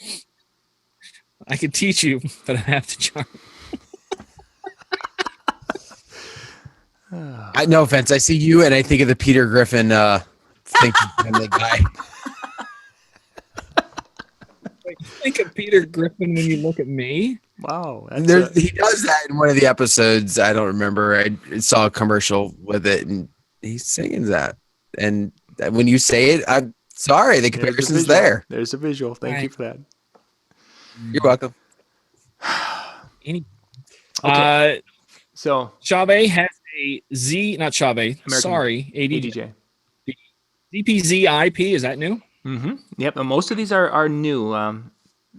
[SPEAKER 1] I can teach you, but I have to charge.
[SPEAKER 3] No offense. I see you and I think of the Peter Griffin think the guy.
[SPEAKER 1] Think of Peter Griffin when you look at me.
[SPEAKER 2] Wow.
[SPEAKER 3] He does that in one of the episodes. I don't remember. I saw a commercial with it and he's singing that. And When you say it, I'm sorry. The comparison's there.
[SPEAKER 2] There's a visual. Thank you for that.
[SPEAKER 3] You're welcome.
[SPEAKER 2] Okay. So
[SPEAKER 1] Chavez has a Z, not Chavez. Sorry,
[SPEAKER 2] ADJ.
[SPEAKER 1] ZPZ IP, is that new?
[SPEAKER 2] Mm-hmm. Yep. And most of these are new.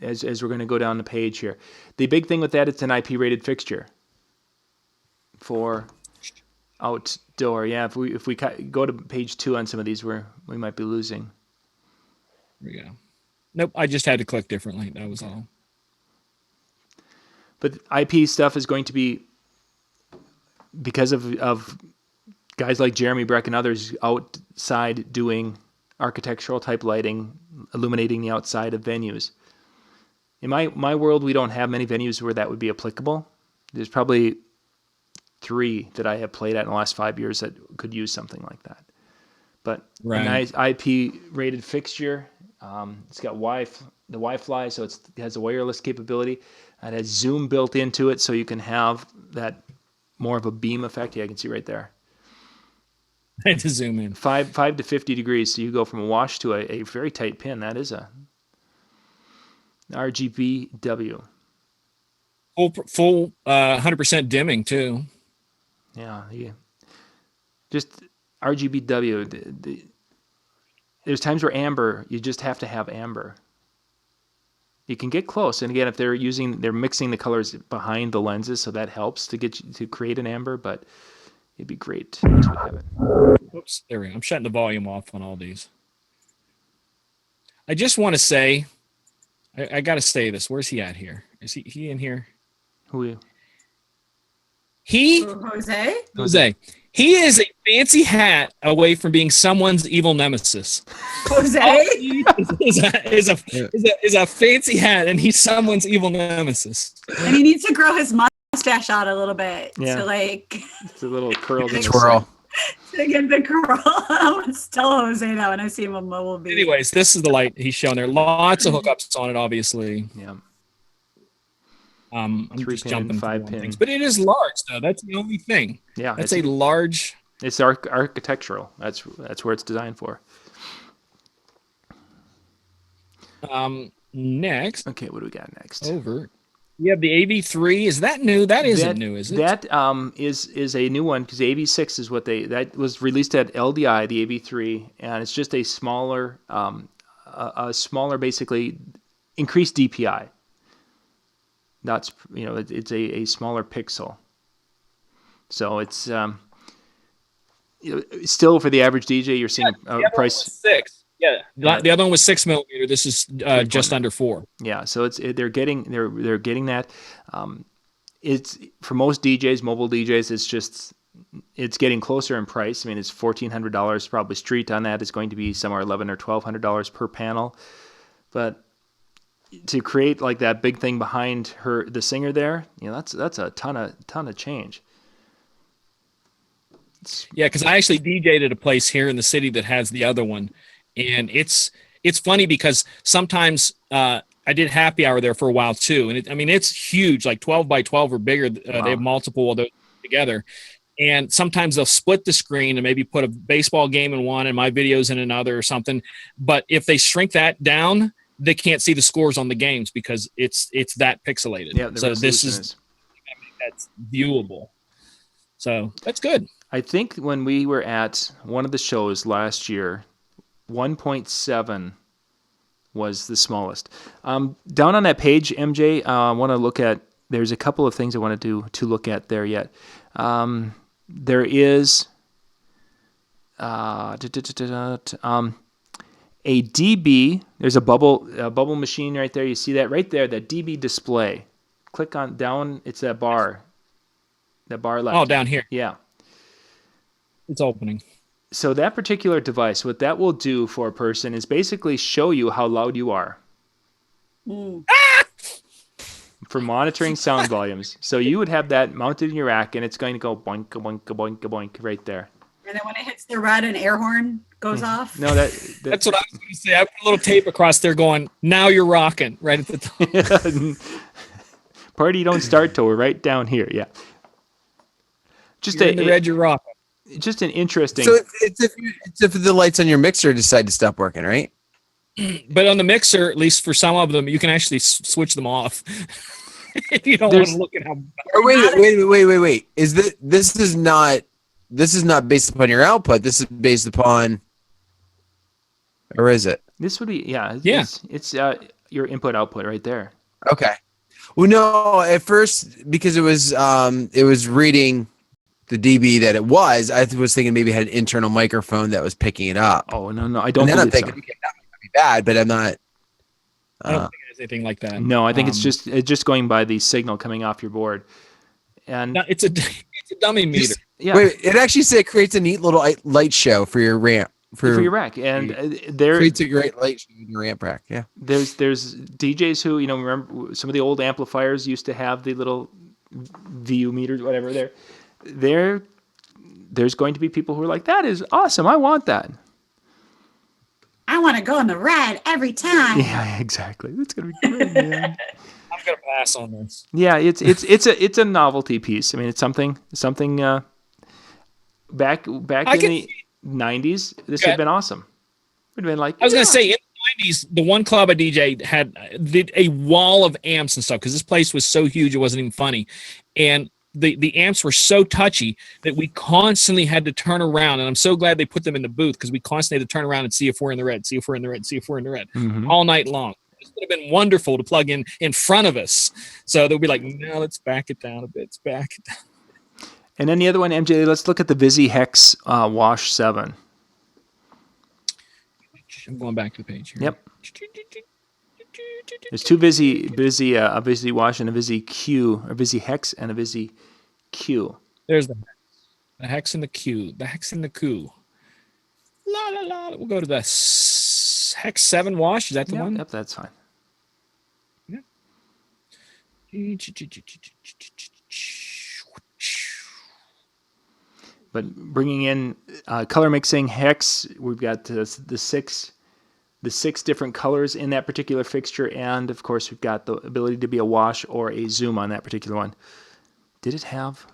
[SPEAKER 2] As we're going to go down the page here, the big thing with that, it's an IP rated fixture for outdoor. Yeah. If we go to page 2 on some of these, we might be losing.
[SPEAKER 1] There we go. Nope. I just had to click differently. That was all.
[SPEAKER 2] But IP stuff is going to be, because of guys like Jeremy Breck and others outside doing architectural type lighting, illuminating the outside of venues. In my world, we don't have many venues where that would be applicable. There's probably 3 that I have played at in the last 5 years that could use something like that. But a nice IP rated fixture. It's got the Wi-Fi, so it has a wireless capability. It has zoom built into it, so you can have that more of a beam effect. Yeah, I can see right there.
[SPEAKER 1] I had to zoom in.
[SPEAKER 2] 5 to 50 degrees, so you go from a wash to a very tight pin. That is a RGBW.
[SPEAKER 1] Full 100% dimming too.
[SPEAKER 2] Yeah. Just RGBW. There's times where amber, you just have to have amber. You can get close, and again, if they're mixing the colors behind the lenses, so that helps to create an amber. But it'd be great to have it.
[SPEAKER 1] Oops, there we go. I'm shutting the volume off on all these. I just want to say, I got to say this. Where's he at here? Is he in here?
[SPEAKER 2] Who are you?
[SPEAKER 4] Jose?
[SPEAKER 1] He is a fancy hat away from being someone's evil nemesis.
[SPEAKER 4] Jose
[SPEAKER 1] is a fancy hat, and he's someone's evil nemesis.
[SPEAKER 4] And he needs to grow his mustache out a little bit.
[SPEAKER 2] Yeah.
[SPEAKER 4] So
[SPEAKER 2] it's a little curl.
[SPEAKER 3] Twirl.
[SPEAKER 4] To get the curl. I'm still Jose now, and I see him on mobile.
[SPEAKER 1] Anyways, this is the light he's showing there. Lots of hookups on it, obviously.
[SPEAKER 2] Yeah.
[SPEAKER 1] I'm
[SPEAKER 2] 3
[SPEAKER 1] just
[SPEAKER 2] pin,
[SPEAKER 1] jumping
[SPEAKER 2] 5
[SPEAKER 1] through
[SPEAKER 2] pin.
[SPEAKER 1] things, but it is large though. That's the only thing.
[SPEAKER 2] Yeah,
[SPEAKER 1] that's a large.
[SPEAKER 2] It's architectural. That's where it's designed for.
[SPEAKER 1] Next.
[SPEAKER 2] Okay, what do we got next?
[SPEAKER 1] Over. You have the AV3. Is that new? That isn't new, is it?
[SPEAKER 2] That is a new one, because the AV6 is that was released at LDI, the AV3, and it's just a smaller basically increased DPI. That's it's a smaller pixel. So it's still for the average DJ, you're seeing a price
[SPEAKER 1] 6. Yeah, the other one was 6 millimeter. This is just under 4.
[SPEAKER 2] Yeah, so they're getting that. It's for most DJs, mobile DJs. It's getting closer in price. I mean, it's $1,400 probably. Street on that is going to be somewhere $1,100 or $1,200 per panel. But to create like that big thing behind the singer there, that's a ton of change.
[SPEAKER 1] Yeah, because I actually DJ'd at a place here in the city that has the other one. And it's funny because sometimes I did happy hour there for a while too, and it's huge, like 12 by 12 or bigger.
[SPEAKER 2] Wow.
[SPEAKER 1] They have multiple of those together, and sometimes they'll split the screen and maybe put a baseball game in one and my videos in another or something. But if they shrink that down, they can't see the scores on the games because it's that pixelated.
[SPEAKER 2] Yeah,
[SPEAKER 1] so this is that's viewable. So that's good.
[SPEAKER 2] I think when we were at one of the shows last year, 1.7 was the smallest. Down on that page, MJ, I want to look at, there's a couple of things I want to look at there yet. There is a DB, there's a bubble machine right there. You see that right there, that DB display. Click on down, it's that bar left.
[SPEAKER 1] Oh, down here.
[SPEAKER 2] Yeah.
[SPEAKER 1] It's opening.
[SPEAKER 2] So that particular device, what that will do for a person is basically show you how loud you are. For monitoring sound volumes. So you would have that mounted in your rack, and it's going to go boink, boink, boink, boink right there.
[SPEAKER 4] And then when it hits the red, an air horn goes off.
[SPEAKER 2] No, that's
[SPEAKER 1] what I was going to say. I put a little tape across there going, now you're rocking, right at the top.
[SPEAKER 2] Party don't start till we're right down here. Yeah. Just
[SPEAKER 1] you're in the red, you're rocking.
[SPEAKER 2] just an interesting.
[SPEAKER 3] So it's if the lights on your mixer decide to stop working, right?
[SPEAKER 1] But on the mixer, at least for some of them, you can actually switch them off if you don't want to look at how.
[SPEAKER 3] Or wait. This is not based upon your output. This is based upon, or is it?
[SPEAKER 2] This would be It's your input output right there.
[SPEAKER 3] Okay. Well, no, at first because it was reading the dB that it was. I was thinking maybe it had an internal microphone that was picking it up.
[SPEAKER 2] Oh no, I don't.
[SPEAKER 3] And then I'm thinking, okay, that might be bad, but I'm not.
[SPEAKER 1] I don't think it has anything like that.
[SPEAKER 2] No, I think it's just going by the signal coming off your board, and
[SPEAKER 1] no, it's a dummy meter.
[SPEAKER 3] Wait, it actually said it creates a neat little light show for your ramp. For
[SPEAKER 2] your rack, and there
[SPEAKER 3] creates a great light show in your ramp rack. Yeah,
[SPEAKER 2] there's DJs who remember some of the old amplifiers used to have the little VU meters, whatever. There's going to be people who are like, that is awesome. I want that.
[SPEAKER 4] I want to go in the red every time.
[SPEAKER 2] Yeah, exactly. It's gonna be great, man.
[SPEAKER 1] I'm gonna pass on this.
[SPEAKER 2] Yeah, it's a novelty piece. I mean, it's something back in the 90s. This would have been awesome. Would have been like,
[SPEAKER 1] I was gonna say in the 90s, the one club I DJ did a wall of amps and stuff because this place was so huge it wasn't even funny, and the amps were so touchy that we constantly had to turn around, and I'm so glad they put them in the booth because we constantly had to turn around and see if we're in the red, see if we're in the red, see if we're in the red, all night long. This would have been wonderful to plug in front of us. So they'll be like, no, let's back it down a bit. Let's back it down.
[SPEAKER 2] And then the other one, MJ, let's look at the Visi Hex Wash 7.
[SPEAKER 1] I'm going back to the page here.
[SPEAKER 2] Yep. There's two Visi a Visi Wash and a Visi Q, or Visi Hex and a Visi Q.
[SPEAKER 1] There's the Hex and the Q. The Hex and the Q. La la la. We'll go to the Hex 7 Wash. Is that the one?
[SPEAKER 2] Yep, that's fine.
[SPEAKER 1] Yeah.
[SPEAKER 2] But bringing in color mixing Hex, we've got the six different colors in that particular fixture, and of course we've got the ability to be a wash or a zoom on that particular one. Did it have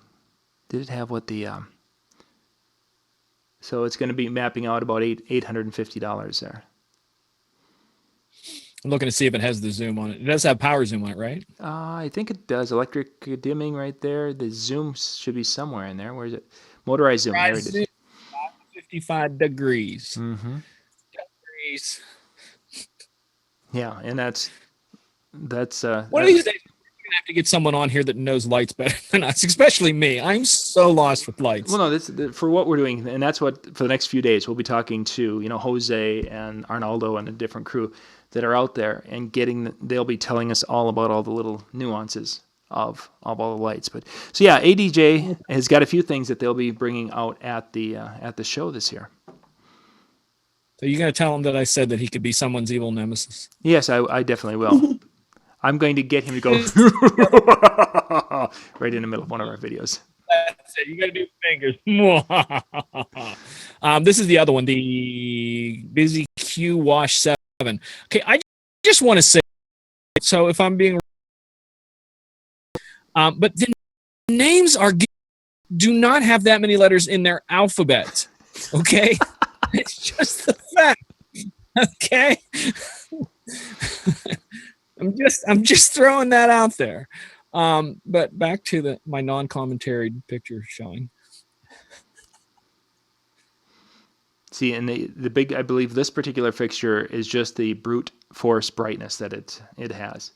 [SPEAKER 2] what the so it's going to be mapping out about $850 there.
[SPEAKER 1] I'm looking to see if it has the zoom on it. It does have power zoom on it, right?
[SPEAKER 2] I think it does. Electric dimming right there. The zoom should be somewhere in there. Where is it? Motorized zoom. There it is.
[SPEAKER 1] 55 degrees.
[SPEAKER 2] Mm-hmm.
[SPEAKER 1] Degrees.
[SPEAKER 2] Yeah, and that's
[SPEAKER 1] one of these days we're gonna have to get someone on here that knows lights better than us, especially me. I'm so lost with lights.
[SPEAKER 2] Well, no, this for what we're doing, and that's what for the next few days we'll be talking to Jose and Arnaldo and a different crew that are out there and they'll be telling us all about all the little nuances of all the lights. But so yeah, ADJ has got a few things that they'll be bringing out at the show this year.
[SPEAKER 1] So you're going to tell him that I said that he could be someone's evil nemesis?
[SPEAKER 2] Yes, I definitely will. I'm going to get him to go right in the middle of one of our videos.
[SPEAKER 1] That's it. You got to do fingers. This is the other one, the Visi Q Wash 7. Okay, I just want to say, so if I'm being... but the names do not have that many letters in their alphabet, okay? It's just the fact. Okay. I'm just throwing that out there. But back to my non-commentary picture showing.
[SPEAKER 2] See, and the big, I believe this particular fixture is just the brute force brightness that it has.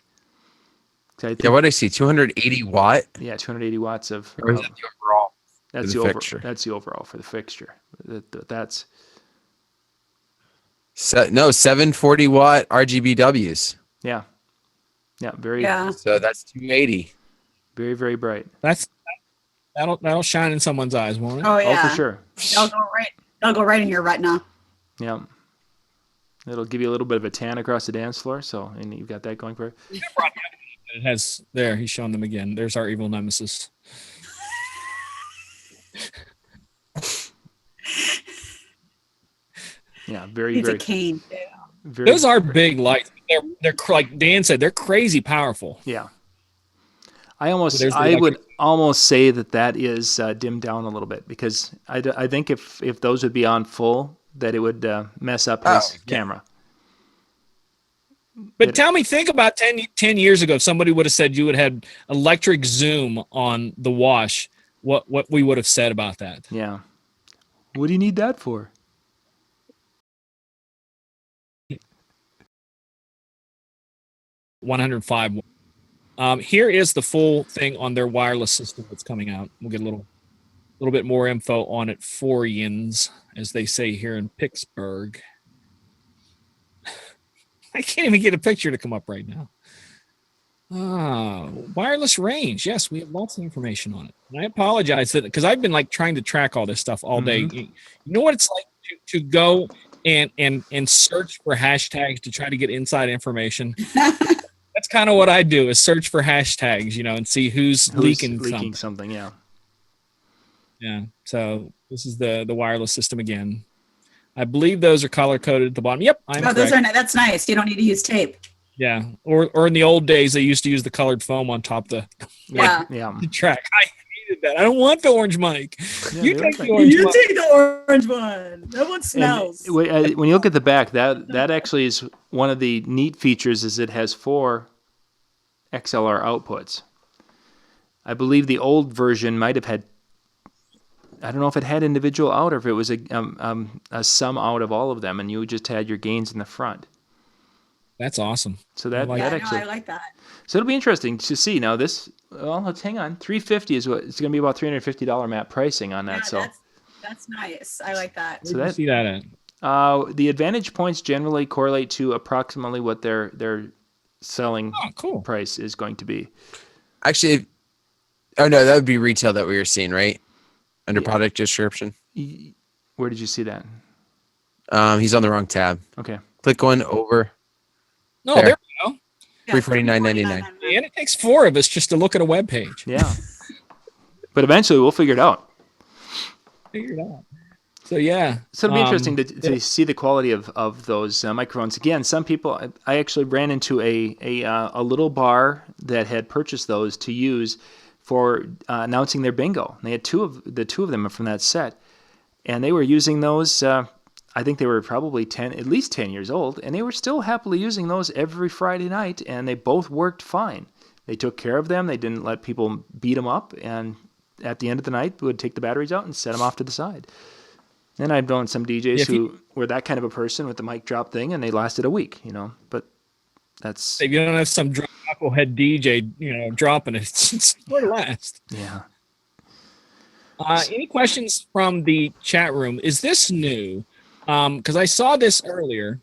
[SPEAKER 3] Yeah, what did I see? 280 watt?
[SPEAKER 2] Yeah, 280 watts of.
[SPEAKER 3] Or is that the overall?
[SPEAKER 2] That's the fixture. That's the overall for the fixture. That's.
[SPEAKER 3] 740 watt RGBWs.
[SPEAKER 2] Yeah. Yeah, very.
[SPEAKER 4] Yeah.
[SPEAKER 3] So that's 280.
[SPEAKER 2] Very, very bright.
[SPEAKER 1] That'll shine in someone's eyes, won't it?
[SPEAKER 4] Oh yeah.
[SPEAKER 2] Oh, for sure.
[SPEAKER 4] They'll go right in your retina.
[SPEAKER 2] Yeah. It'll give you a little bit of a tan across the dance floor, and you've got that going for it.
[SPEAKER 1] It has there. He's showing them again. There's our evil nemesis.
[SPEAKER 2] Yeah, very,
[SPEAKER 4] He's
[SPEAKER 2] very.
[SPEAKER 4] a cane.
[SPEAKER 2] Very,
[SPEAKER 1] Those are big lights. They're like Dan said. They're crazy powerful.
[SPEAKER 2] Yeah. I would almost say that is dimmed down a little bit, because I think if those would be on full, that it would mess up his camera.
[SPEAKER 1] But tell me, think about 10 years ago, if somebody would have said you would have electric zoom on the wash, what we would have said about that.
[SPEAKER 2] Yeah. What do you need that for?
[SPEAKER 1] $105. Here is the full thing on their wireless system that's coming out. We'll get a little bit more info on it for yins, as they say here in Pittsburgh. I can't even get a picture to come up right now. Wireless range. Yes, we have lots of information on it. And I apologize because I've been trying to track all this stuff all day. You know what it's like to go and search for hashtags to try to get inside information. That's kind of what I do, is search for hashtags, and see who's leaking
[SPEAKER 2] something. Yeah.
[SPEAKER 1] Yeah. So this is the wireless system again. I believe those are color coded at the bottom. Yep.
[SPEAKER 4] That's nice. You don't need to use tape.
[SPEAKER 1] Yeah. Or in the old days, they used to use the colored foam on top of the track. I hated that. I don't want the orange mic.
[SPEAKER 2] Yeah,
[SPEAKER 1] you take the orange
[SPEAKER 4] You take the orange one. That one smells.
[SPEAKER 2] And when you look at the back, that actually is one of the neat features, is it has 4 XLR outputs. I believe the old version might have had, I don't know if it had individual out or if it was a sum out of all of them, and you just had your gains in the front.
[SPEAKER 1] That's awesome.
[SPEAKER 2] So
[SPEAKER 4] I like that.
[SPEAKER 2] So it'll be interesting to see. Now let's hang on. $350 is what it's going to be, about $350 map pricing on that.
[SPEAKER 4] Yeah,
[SPEAKER 2] so
[SPEAKER 4] that's nice. I like that.
[SPEAKER 1] So see that at?
[SPEAKER 2] The advantage points generally correlate to approximately what their selling price is going to be.
[SPEAKER 3] Actually, no, that would be retail that we were seeing, right? Under product description.
[SPEAKER 2] Where did you see that?
[SPEAKER 3] He's on the wrong tab.
[SPEAKER 2] Okay.
[SPEAKER 3] Click one over.
[SPEAKER 1] No, there we go.
[SPEAKER 3] $349.99.
[SPEAKER 1] And it takes 4 of us just to look at a web page.
[SPEAKER 2] Yeah. But eventually we'll figure it out.
[SPEAKER 1] So yeah.
[SPEAKER 2] So it'll be interesting to see the quality of those microphones. Again, some people, I actually ran into a little bar that had purchased those to use for announcing their bingo. And they had two of them from that set, and they were using those. I think they were probably at least 10 years old, and they were still happily using those every Friday night, and they both worked fine. They took care of them. They didn't let people beat them up, and at the end of the night, would take the batteries out and set them off to the side. And I've known some DJs who were that kind of a person with the mic drop thing, and they lasted a week, but that's...
[SPEAKER 1] If you don't have some knucklehead DJ, dropping it, it's going to last.
[SPEAKER 2] Yeah.
[SPEAKER 1] Any questions from the chat room? Is this new? Because I saw this earlier,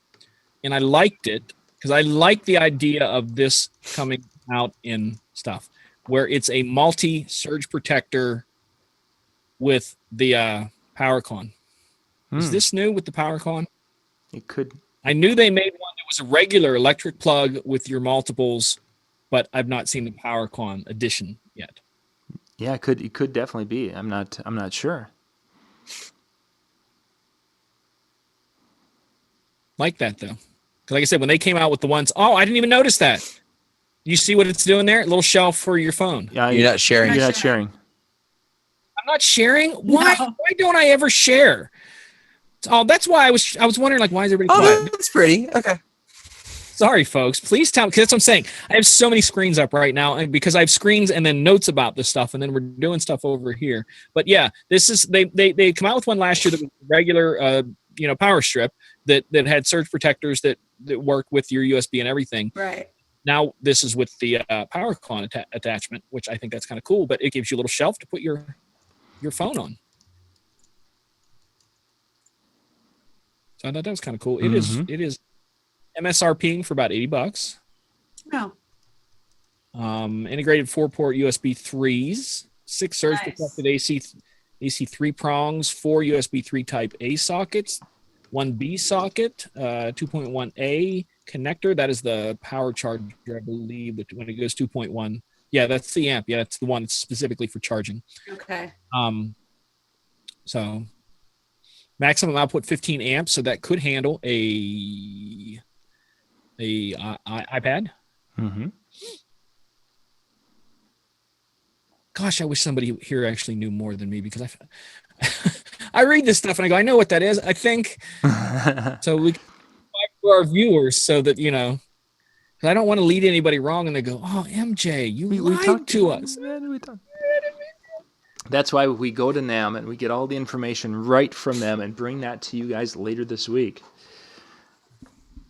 [SPEAKER 1] and I liked it, because I like the idea of this coming out in stuff, where it's a multi-surge protector with the PowerCon. Is this new with the PowerCon?
[SPEAKER 2] It could.
[SPEAKER 1] I knew they made one that was a regular electric plug with your multiples, but I've not seen the PowerCon edition yet.
[SPEAKER 2] Yeah, it could definitely be. I'm not sure.
[SPEAKER 1] Like that though, because like I said, when they came out with the ones, I didn't even notice that. You see what it's doing there? A little shelf for your phone.
[SPEAKER 2] Yeah,
[SPEAKER 3] you're not sharing.
[SPEAKER 2] You're not sharing.
[SPEAKER 1] I'm not sharing. Why?
[SPEAKER 4] No.
[SPEAKER 1] Why don't I ever share? That's why I was wondering, why is everybody quiet?
[SPEAKER 3] That's pretty. Okay.
[SPEAKER 1] Sorry, folks. Please tell me, because that's what I'm saying. I have so many screens up right now, and because I have screens and then notes about this stuff, and then we're doing stuff over here. But yeah, this is they come out with one last year that was regular, power strip that had surge protectors that work with your USB and everything.
[SPEAKER 4] Right.
[SPEAKER 1] Now this is with the PowerCon attachment, which I think that's kind of cool. But it gives you a little shelf to put your phone on. So I thought that was kind of cool. It is MSRPing for about $80.
[SPEAKER 4] No.
[SPEAKER 1] Integrated 4-port USB 3s, 6 surge protected AC 3 prongs, 4 USB 3 Type A sockets, 1 B socket, 2.1A connector. That is the power charger, I believe. That when it goes 2.1, yeah, that's the amp. Yeah, that's the one that's specifically for charging.
[SPEAKER 4] Okay.
[SPEAKER 1] So maximum output 15 amps, so that could handle a iPad.
[SPEAKER 2] Mm-hmm.
[SPEAKER 1] gosh, I wish somebody here actually knew more than me, because I read this stuff and I go, I know what that is. I think so. We can for our viewers, so that, you know, 'cause I don't want to lead anybody wrong and they go, oh, MJ, you lied to us.
[SPEAKER 2] That's why we go to NAM and we get all the information right from them and bring that to you guys later this week.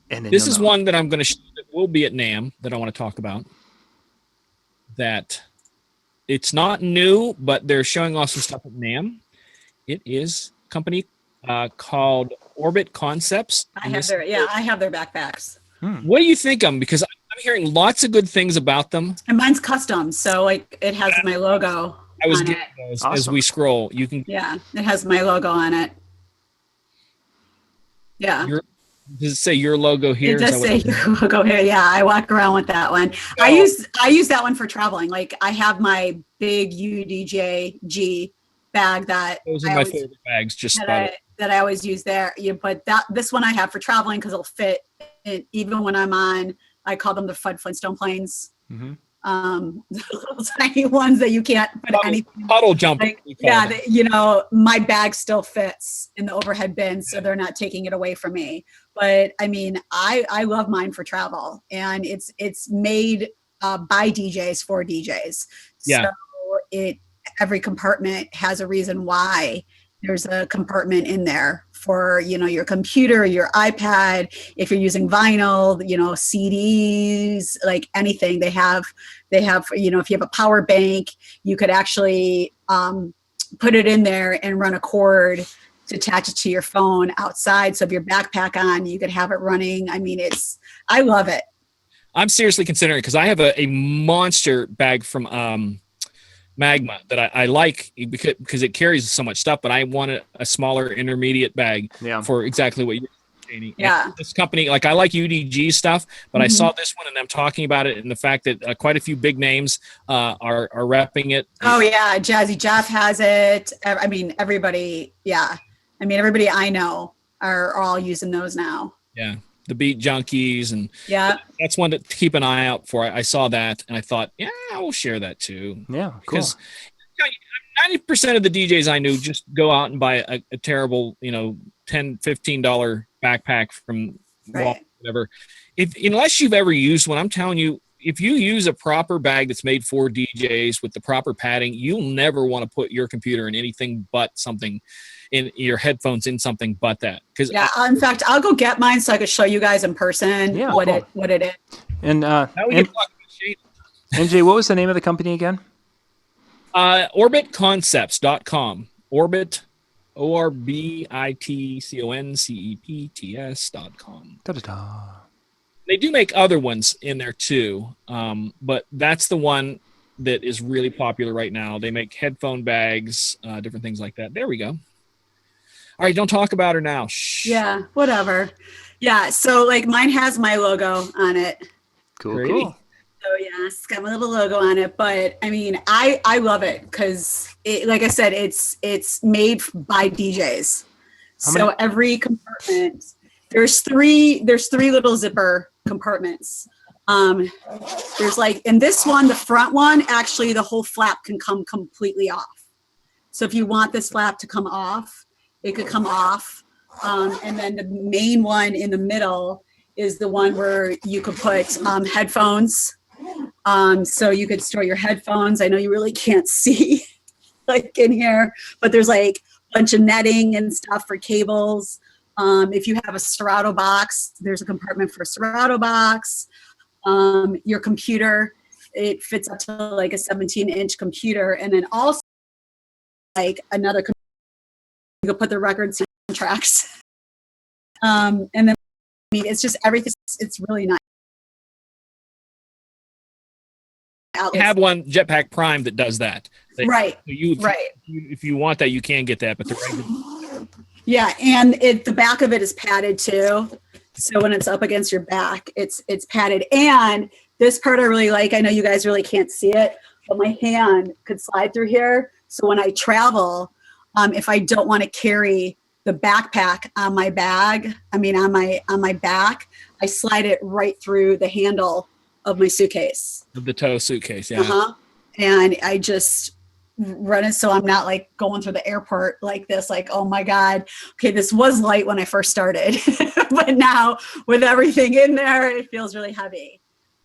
[SPEAKER 2] And
[SPEAKER 1] this is one that I'm going to show that will be at NAM that I want to talk about. That it's not new, but they're showing off some stuff at NAM. It is a company called Orbit Concepts.
[SPEAKER 4] I have their backpacks.
[SPEAKER 1] What do you think of them? Because I'm hearing lots of good things about them.
[SPEAKER 4] And mine's custom, so like it has my logo.
[SPEAKER 1] I was
[SPEAKER 4] on
[SPEAKER 1] getting
[SPEAKER 4] it.
[SPEAKER 1] those
[SPEAKER 2] Awesome.
[SPEAKER 1] as we scroll. You can.
[SPEAKER 4] Yeah, it has my logo on it. Yeah.
[SPEAKER 1] Does it say your logo here?
[SPEAKER 4] It does say your logo here. Yeah, I walk around with that one.
[SPEAKER 1] Oh.
[SPEAKER 4] I use that one for traveling. Like I have my big UDJG bag that
[SPEAKER 1] Those are my favorite bags. Just
[SPEAKER 4] that I always use there. But this one I have for traveling because it'll fit in, even when I'm on. I call them the Fud Flintstone planes.
[SPEAKER 2] Mm-hmm.
[SPEAKER 4] The little tiny ones that you can't put anything.
[SPEAKER 1] puddle jumping.
[SPEAKER 4] Like, yeah, you know, my bag still fits in the overhead bin, so they're not taking it away from me. But I mean, I love mine for travel, and it's made by DJs for DJs.
[SPEAKER 1] Yeah.
[SPEAKER 4] So every compartment has a reason why there's a compartment in there for, you know, your computer, your iPad. If you're using vinyl, you know, CDs, like anything, they have, you know, if you have a power bank, you could actually put it in there and run a cord to attach it to your phone outside. So if your backpack on, you could have it running. I mean, I love it.
[SPEAKER 1] I'm seriously considering it because I have a monster bag from Magma that I like because it carries so much stuff, but I want a smaller intermediate bag for exactly what you're saying.
[SPEAKER 4] Yeah.
[SPEAKER 1] This company, like I like UDG stuff, but I saw this one and I'm talking about it and the fact that quite a few big names are repping it.
[SPEAKER 4] Oh yeah. Jazzy Jeff has it. I mean, everybody. Yeah. I mean, everybody I know are all using those now.
[SPEAKER 1] Yeah. The Beat Junkies, and
[SPEAKER 4] that's
[SPEAKER 1] one to keep an eye out for. I saw that and I thought, yeah, I will share that too.
[SPEAKER 2] Yeah, cool.
[SPEAKER 1] Because 90% of the DJs I knew just go out and buy a terrible, you know, $10, $15 backpack from Walmart, whatever. Unless you've ever used one, I'm telling you, if you use a proper bag that's made for DJs with the proper padding, you'll never want to put your computer in anything but something, in your headphones in something but that. Because
[SPEAKER 4] in fact, I'll go get mine so I can show you guys in person what it is.
[SPEAKER 2] And NJ, what was the name of the company again?
[SPEAKER 1] OrbitConcepts.com. Orbit, ORBITCONCEPTS.com.
[SPEAKER 2] Da-da-da.
[SPEAKER 1] They do make other ones in there too, but that's the one that is really popular right now. They make headphone bags, different things like that. There we go. All right, don't talk about her now. Shh.
[SPEAKER 4] Yeah, whatever. Yeah, so like mine has my logo on it.
[SPEAKER 2] Cool.
[SPEAKER 4] So yeah, it's got my little logo on it. But I mean, I love it because like I said, it's made by DJs. So every compartment, there's three little zipper compartments. There's like in this one, the front one, actually the whole flap can come completely off. So if you want this flap to come off, it could come off. And then the main one in the middle is the one where you could put headphones. So you could store your headphones. I know you really can't see like in here, but there's like a bunch of netting and stuff for cables. If you have a Serato box, there's a compartment for a Serato box. Your computer, it fits up to like a 17-inch computer. And then also like another computer, you could put the records and tracks. And then, I mean, it's just everything. It's really nice.
[SPEAKER 1] I have one Jetpack Prime that does that.
[SPEAKER 4] Right.
[SPEAKER 1] If you want that, you can get that, but the regular.
[SPEAKER 4] Yeah, and the back of it is padded too. So when it's up against your back, it's padded. And this part I really like. I know you guys really can't see it, but my hand could slide through here. So when I travel, if I don't want to carry the backpack on my bag, on my back, I slide it right through the handle of my suitcase.
[SPEAKER 1] Of the tow suitcase, yeah.
[SPEAKER 4] And running so I'm not like going through the airport like this, like, oh my God, okay, this was light when I first started, but now with everything in there, it feels really heavy.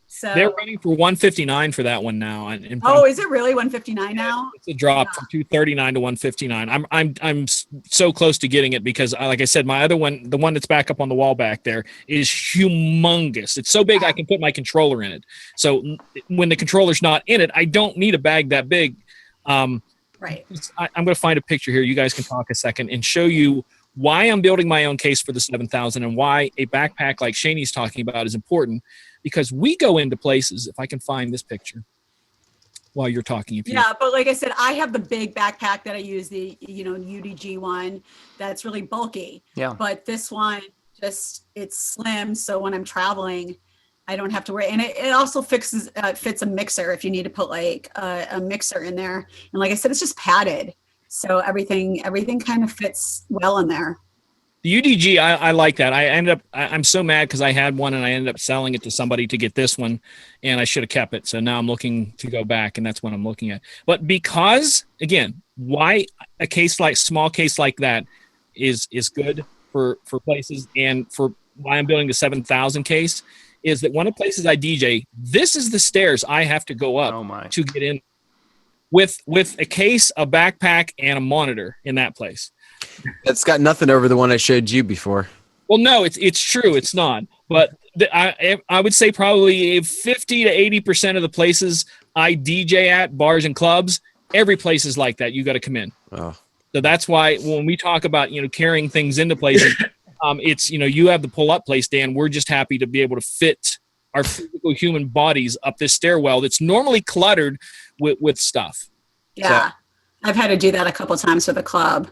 [SPEAKER 4] So
[SPEAKER 1] they're running for 159 for that one now. And
[SPEAKER 4] oh, is it really 159 now?
[SPEAKER 1] It's a drop from 239 to 159. I'm so close to getting it because, like I said, my other one, the one that's back up on the wall back there, is humongous. It's so big I can put my controller in it. So when the controller's not in it, I don't need a bag that big.
[SPEAKER 4] Right.
[SPEAKER 1] I'm going to find a picture here. You guys can talk a second and show you why I'm building my own case for the 7000 and why a backpack like Shane's talking about is important, because we go into places. If I can find this picture while you're talking.
[SPEAKER 4] Yeah, but like I said, I have the big backpack that I use, the UDG one that's really bulky.
[SPEAKER 2] Yeah.
[SPEAKER 4] But this one it's slim, so when I'm traveling, I don't have to worry. And it also fits a mixer if you need to put like a mixer in there. And like I said, it's just padded, so everything kind of fits well in there.
[SPEAKER 1] The UDG, I like that. I'm so mad because I had one and I ended up selling it to somebody to get this one, and I should have kept it. So now I'm looking to go back, and that's what I'm looking at. But because, again, why a small case like that is good for places, and for why I'm building the 7000 case, is that one of the places I DJ, this is the stairs I have to go up to get in with a case, a backpack, and a monitor in that place.
[SPEAKER 3] That's got nothing over the one I showed you before.
[SPEAKER 1] Well, no, it's true. It's not. But I would say probably 50 to 80% of the places I DJ at, bars and clubs, every place is like that. You got to come in.
[SPEAKER 3] Oh.
[SPEAKER 1] So that's why when we talk about, carrying things into places, it's, you have the pull-up place, Dan. We're just happy to be able to fit our physical human bodies up this stairwell that's normally cluttered with stuff.
[SPEAKER 4] Yeah. So, I've had to do that a couple of times with a club.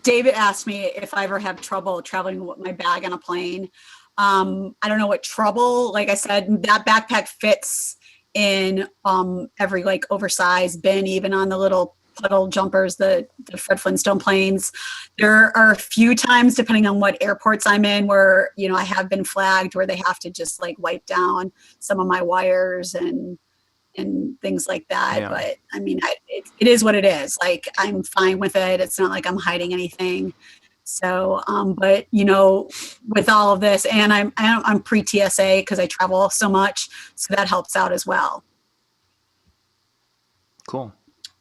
[SPEAKER 4] David asked me if I ever have trouble traveling with my bag on a plane. I don't know what trouble. Like I said, that backpack fits in every like oversized bin, even on the little puddle jumpers, the Fred Flintstone planes. There are a few times, depending on what airports I'm in, where I have been flagged where they have to just like wipe down some of my wires and things like that. Yeah. But I mean, it is what it is. Like, I'm fine with it. It's not like I'm hiding anything. So, but with all of this, and I'm pre-TSA because I travel so much, so that helps out as well.
[SPEAKER 2] Cool.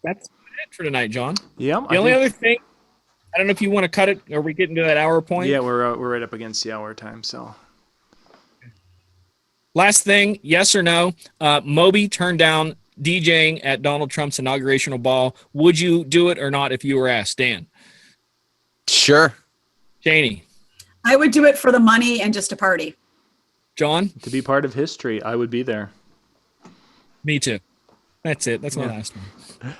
[SPEAKER 1] That's it for tonight, John.
[SPEAKER 2] Yeah.
[SPEAKER 1] The only other thing, I don't know if you want to cut it. Are we getting to that hour point?
[SPEAKER 2] Yeah, we're right up against the hour time. So.
[SPEAKER 1] Last thing, yes or no? Moby turned down DJing at Donald Trump's inaugurational ball. Would you do it or not if you were asked, Dan?
[SPEAKER 3] Sure.
[SPEAKER 1] Janie?
[SPEAKER 4] I would do it for the money and just a party.
[SPEAKER 1] John?
[SPEAKER 2] To be part of history, I would be there.
[SPEAKER 1] Me too. That's it. That's my last one.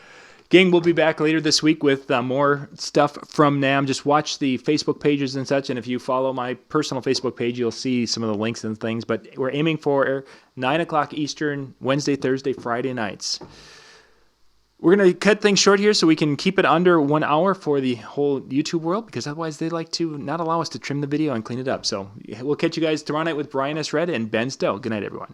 [SPEAKER 2] Gang, we'll be back later this week with more stuff from NAMM. Just watch the Facebook pages and such, and if you follow my personal Facebook page, you'll see some of the links and things. But we're aiming for 9 o'clock Eastern, Wednesday, Thursday, Friday nights. We're going to cut things short here so we can keep it under 1 hour for the whole YouTube world, because otherwise they like to not allow us to trim the video and clean it up. So we'll catch you guys tomorrow night with Brian S. Red and Ben Stowe. Good night, everyone.